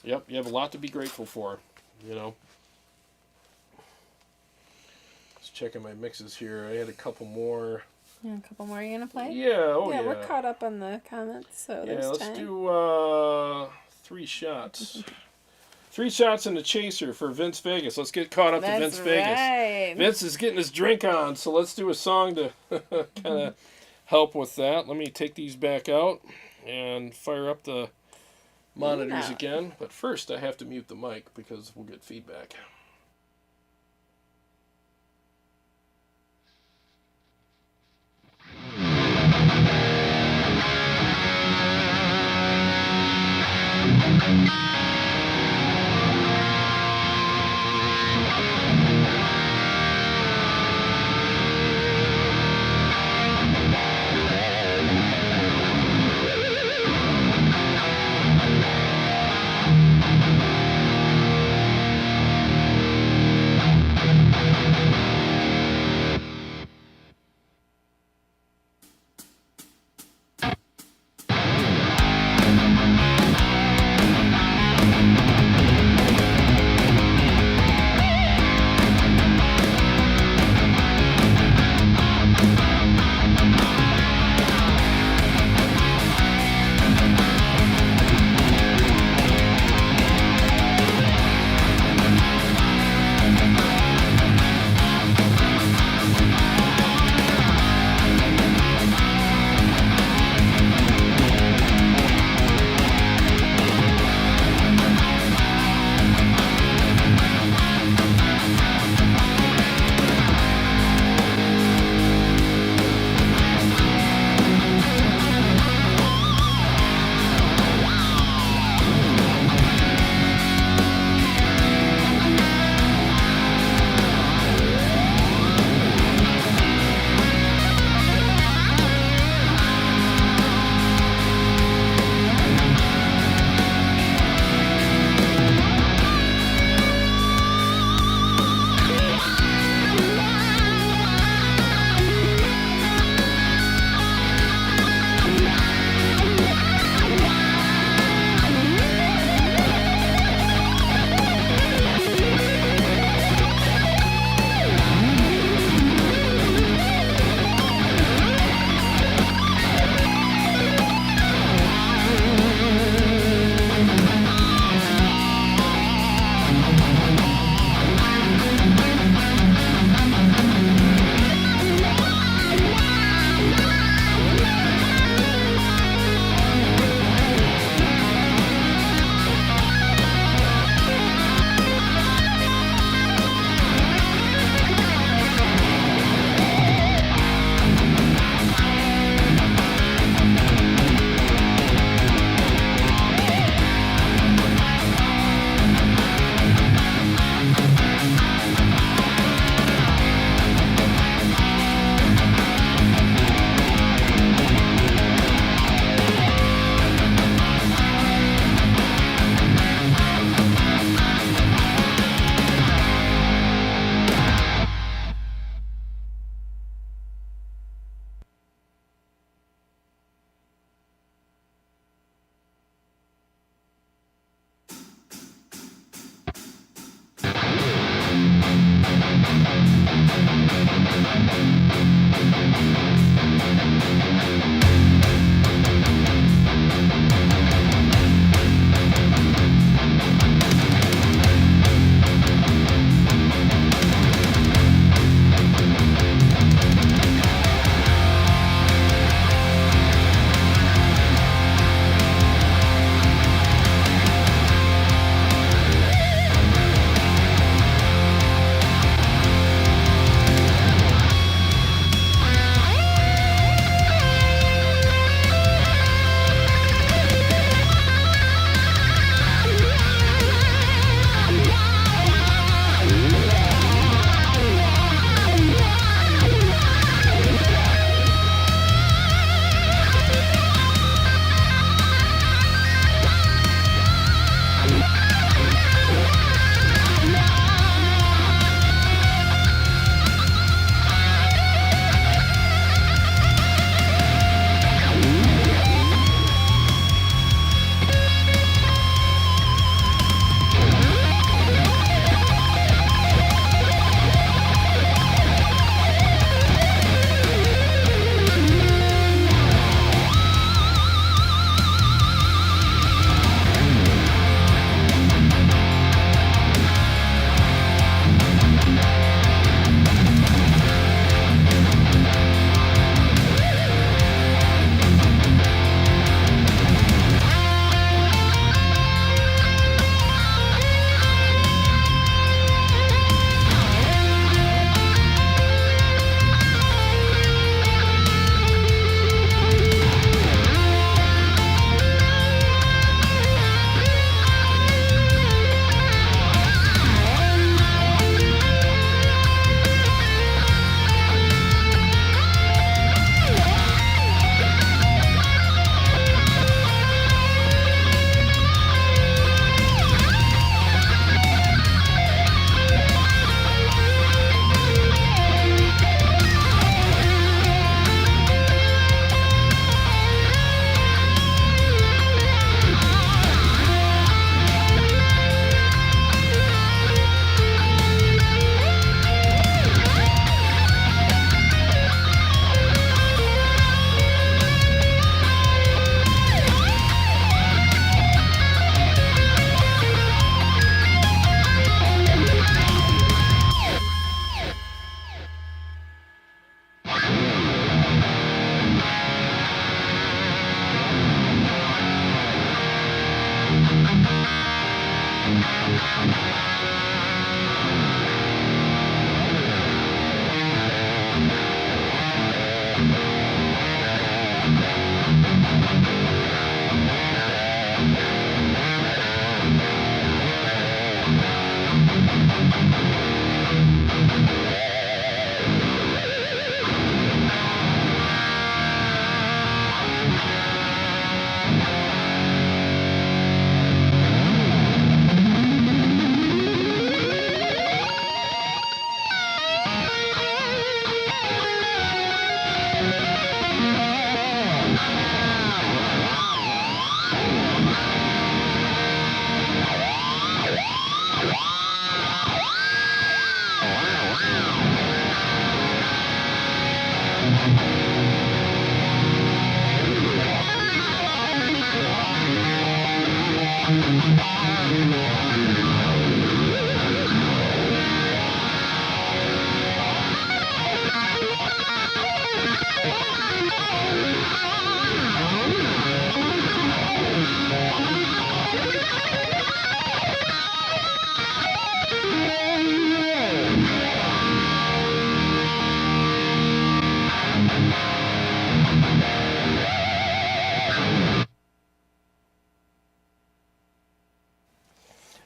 yep, you have a lot to be grateful for, you know. Just checking my mixes here. I had a couple more. Yeah, a couple more you're going to play? Yeah, yeah. We're caught up on the comments, so there's let's time. do 3 shots. 3 shots and a chaser for Vince Vegas. Let's get caught up to Vince Vegas. Vince is getting his drink on, so let's do a song to kind of help with that. Let me take these back out and fire up the monitors again. But first, I have to mute the mic because we'll get feedback.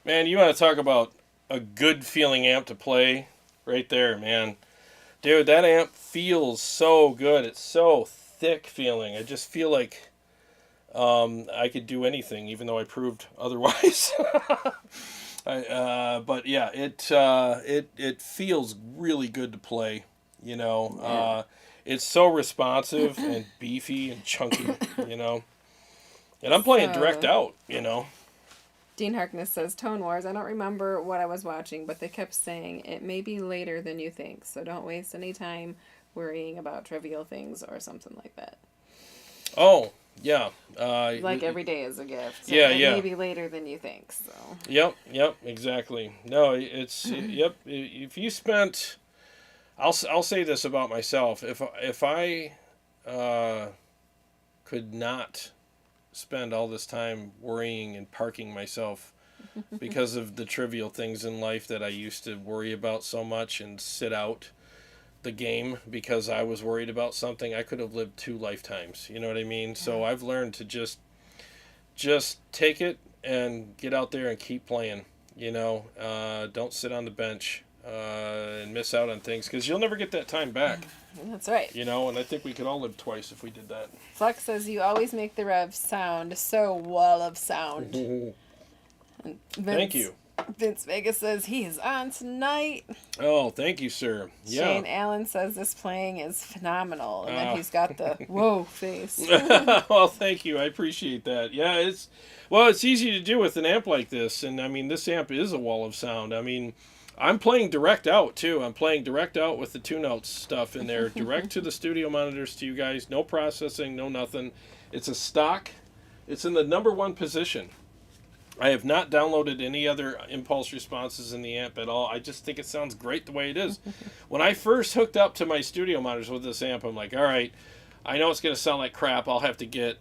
Man, you want to talk about a good feeling amp to play right there, man. Dude, that amp feels so good. It's so thick feeling. I just feel like I could do anything, even though I proved otherwise. But yeah, it feels really good to play. You know, it's so responsive and beefy and chunky. You know, and I'm playing direct out. You know. Dean Harkness says, Tone Wars, I don't remember what I was watching, but they kept saying, it may be later than you think, so don't waste any time worrying about trivial things or something like that. Oh, yeah. Like every day is a gift. So yeah, it yeah. may be later than you think, so. Yep, exactly. No, it's, yep, if you spent, I'll say this about myself, if I could not spend all this time worrying and parking myself because of the trivial things in life that I used to worry about so much and sit out the game because I was worried about something, I could have lived 2 lifetimes. You know what I mean? Yeah. So I've learned to just take it and get out there and keep playing. You know, don't sit on the bench and miss out on things because you'll never get that time back. That's right. You know, and I think we could all live twice if we did that. Flex says, you always make the Revv sound so wall of sound. And Thank you. Vince Vegas says, he is on tonight. Oh, thank you, sir. Yeah. Shane Allen says, this playing is phenomenal. And then he's got the whoa face. Well, thank you. I appreciate that. Yeah, it's easy to do with an amp like this. And, I mean, this amp is a wall of sound. I mean, I'm playing direct out, too. I'm playing direct out with the tune-out stuff in there. Direct to the studio monitors to you guys. No processing, no nothing. It's a stock. It's in the number 1 position. I have not downloaded any other impulse responses in the amp at all. I just think it sounds great the way it is. When I first hooked up to my studio monitors with this amp, I'm like, all right, I know it's going to sound like crap. I'll have to get,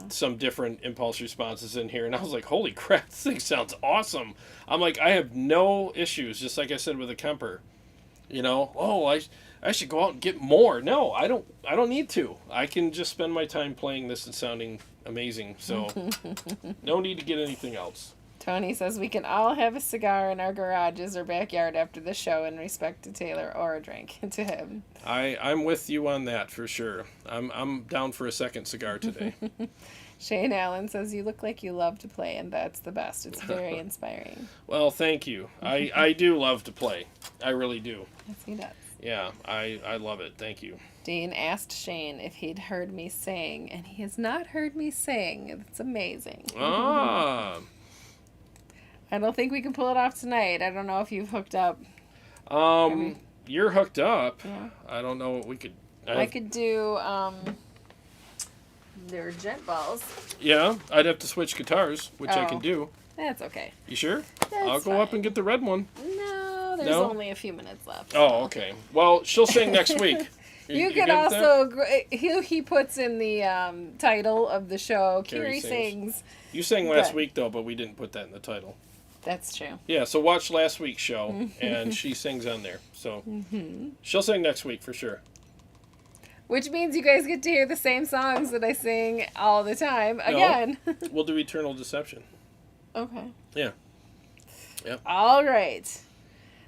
some different impulse responses in here. And I was like, holy crap, this thing sounds awesome. I'm like, I have no issues, just like I said with the Kemper. You know, I should go out and get more. No, I don't need to. I can just spend my time playing this and sounding amazing. So no need to get anything else. Tony says we can all have a cigar in our garages or backyard after the show in respect to Taylor, or a drink to him. I'm with you on that for sure. I'm down for a second cigar today. Shane Allen says you look like you love to play, and that's the best. It's very inspiring. Well, thank you. I do love to play. I really do. Yes, he does. Yeah, I love it. Thank you. Dean asked Shane if he'd heard me sing, and he has not heard me sing. It's amazing. Ah. I don't think we can pull it off tonight. I don't know if you've hooked up. You're hooked up. Yeah. I don't know what we could. I could do their jet balls. Yeah, I'd have to switch guitars, which I can do. That's okay. You sure? That's I'll go up and get the red one. No, there's only a few minutes left. Oh, okay. Well, she'll sing next week. You could also, he puts in the title of the show, Carrie sings. You sang last week, though, but we didn't put that in the title. That's true. Yeah, so watch last week's show, and she sings on there. So she'll sing next week for sure. Which means you guys get to hear the same songs that I sing all the time again. No, we'll do Eternal Deception. Okay. Yeah. Yep. All right.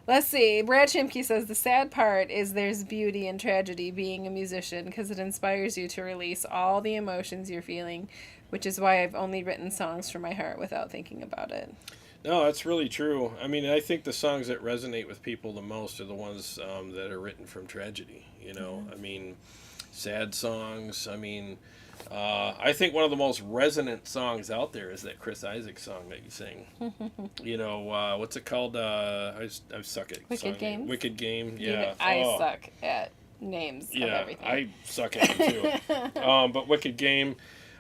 Let's see. Brad Chimke says the sad part is there's beauty and tragedy being a musician because it inspires you to release all the emotions you're feeling, which is why I've only written songs from my heart without thinking about it. No, that's really true. I mean, I think the songs that resonate with people the most are the ones that are written from tragedy. You know, I mean, sad songs. I mean, I think one of the most resonant songs out there is that Chris Isaak song that you sing. You know, what's it called? I suck at Wicked song. Game. Wicked Game. Yeah. I suck at names of Yeah, everything. I suck at it too. But wicked game.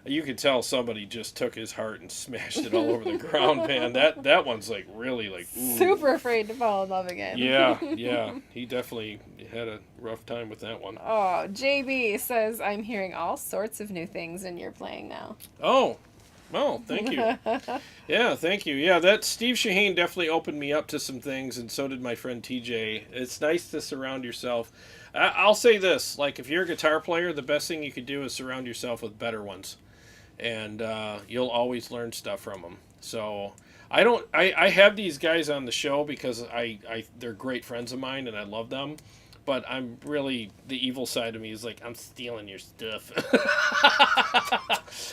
You could tell somebody just took his heart and smashed it all over the ground, man. That one's like really like ooh. Super afraid to fall in love again. Yeah. He definitely had a rough time with that one. Oh, JB says, I'm hearing all sorts of new things and you're playing now. Oh, thank you. Yeah, thank you. Yeah, that Steve Shaheen definitely opened me up to some things, and so did my friend TJ. It's nice to surround yourself. I'll say this: like, if you're a guitar player, the best thing you could do is surround yourself with better ones, and you'll always learn stuff from them. So I have these guys on the show because they're great friends of mine and I love them. But I'm really, the evil side of me is like, I'm stealing your stuff.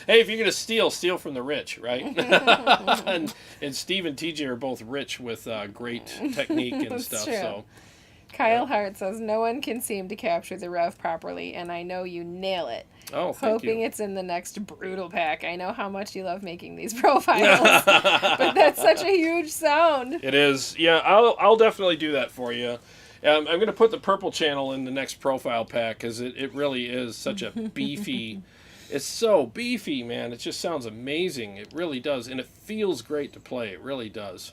Hey, if you're going to steal from the rich, right? and Steve and TJ are both rich with great technique and That's stuff. true. So Kyle Hart says, no one can seem to capture the Revv properly, and I know you nail it. Oh, thank Hoping you. it's in the next Brutal Pack. I know how much you love making these profiles, but that's such a huge sound. It is. Yeah, I'll definitely do that for you. I'm going to put the purple channel in the next profile pack because it really is such a beefy. It's so beefy, man. It just sounds amazing. It really does. And it feels great to play. It really does.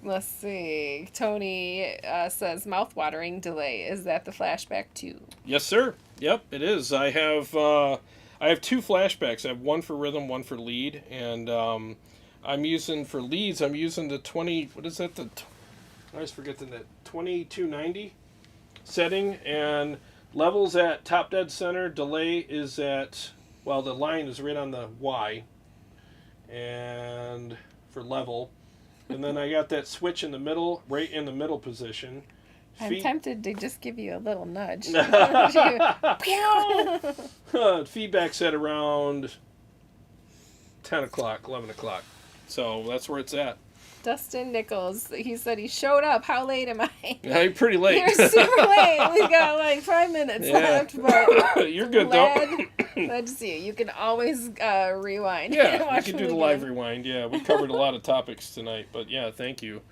Let's see. Tony says, mouth-watering delay. Is that the flashback too? Yes, sir. Yep, it is. I have two flashbacks. I have one for rhythm, one for lead. And I'm using, for leads, I'm using the 20, what is that? I always forget the 2290 setting, and levels at top dead center, delay is at, well, the line is right on the Y, and for level, and then I got that switch in the middle, right in the middle position. I'm tempted to just give you a little nudge. Feedback's at around 10 o'clock, 11 o'clock, so that's where it's at. Dustin Nichols, he said he showed up. How late am I? Yeah, you're pretty late. You're super late. We got like 5 minutes left, but you're good though. Glad to see you. You can always rewind. Yeah, you can do the live rewind. Yeah, we covered a lot of topics tonight, but yeah, thank you.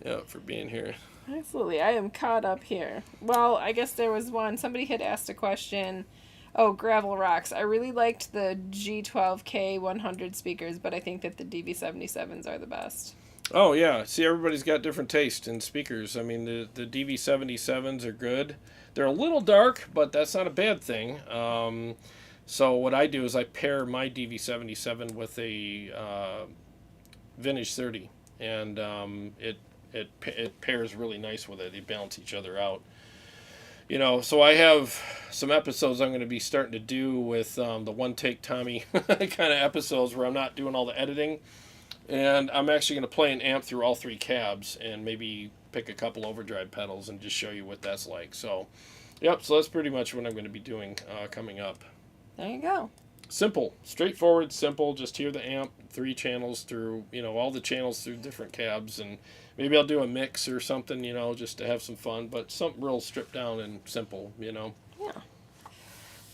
Yeah, for being here. Absolutely, I am caught up here. Well, I guess there was one. Somebody had asked a question. Oh, Gravel Rocks. I really liked the G12K 100 speakers, but I think that the DV77s are the best. Oh, yeah. See, everybody's got different taste in speakers. I mean, the DV77s are good. They're a little dark, but that's not a bad thing. So what I do is I pair my DV77 with a Vintage 30, and it pairs really nice with it. They balance each other out. You know, so I have some episodes I'm going to be starting to do with the one-take Tommy kind of episodes where I'm not doing all the editing. And I'm actually going to play an amp through all three cabs and maybe pick a couple overdrive pedals and just show you what that's like. So, yep, so that's pretty much what I'm going to be doing coming up. There you go. Simple, straightforward, simple. Just hear the amp, 3 channels through, all the channels through different cabs. And maybe I'll do a mix or something, just to have some fun. But something real stripped down and simple, Yeah.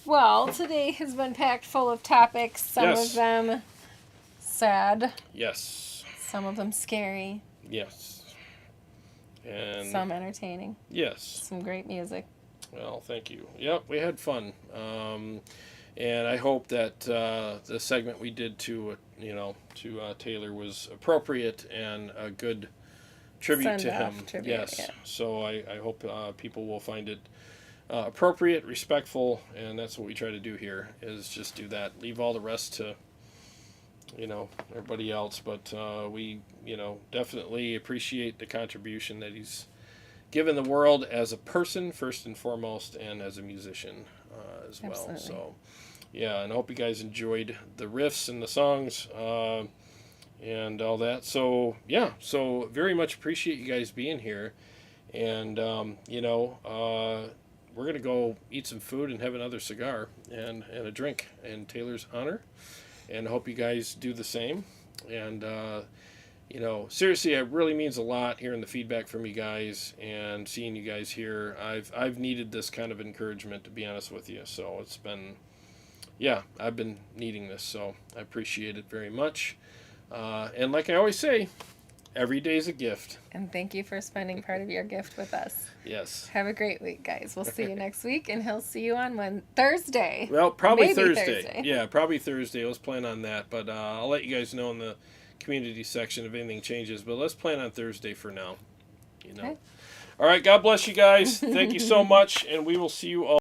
Well, today has been packed full of topics. Some of them sad. Yes. Some of them scary. Yes. And some entertaining. Yes. Some great music. Well, thank you. Yep, we had fun. And I hope that the segment we did to Taylor was appropriate and a good tribute to him. Yes. Yeah. So I hope people will find it appropriate, respectful, and that's what we try to do here, is just do that. Leave all the rest to everybody else, but we definitely appreciate the contribution that he's given the world as a person first and foremost, and as a musician as well. Absolutely. So yeah, and I hope you guys enjoyed the riffs and the songs and all that. So yeah, so very much appreciate you guys being here, and we're gonna go eat some food and have another cigar and a drink in Taylor's honor. And I hope you guys do the same. And, seriously, it really means a lot hearing the feedback from you guys and seeing you guys here. I've needed this kind of encouragement, to be honest with you. So it's been, I've been needing this. So I appreciate it very much. And like I always say, Every day's a gift. And thank you for spending part of your gift with us. Yes. Have a great week, guys. We'll see you next week, and he'll see you on Thursday. Well, probably Maybe Thursday. Yeah, probably Thursday. Let's plan on that. But I'll let you guys know in the community section if anything changes. But let's plan on Thursday for now. You know. Okay. All right. God bless you guys. Thank you so much, and we will see you all.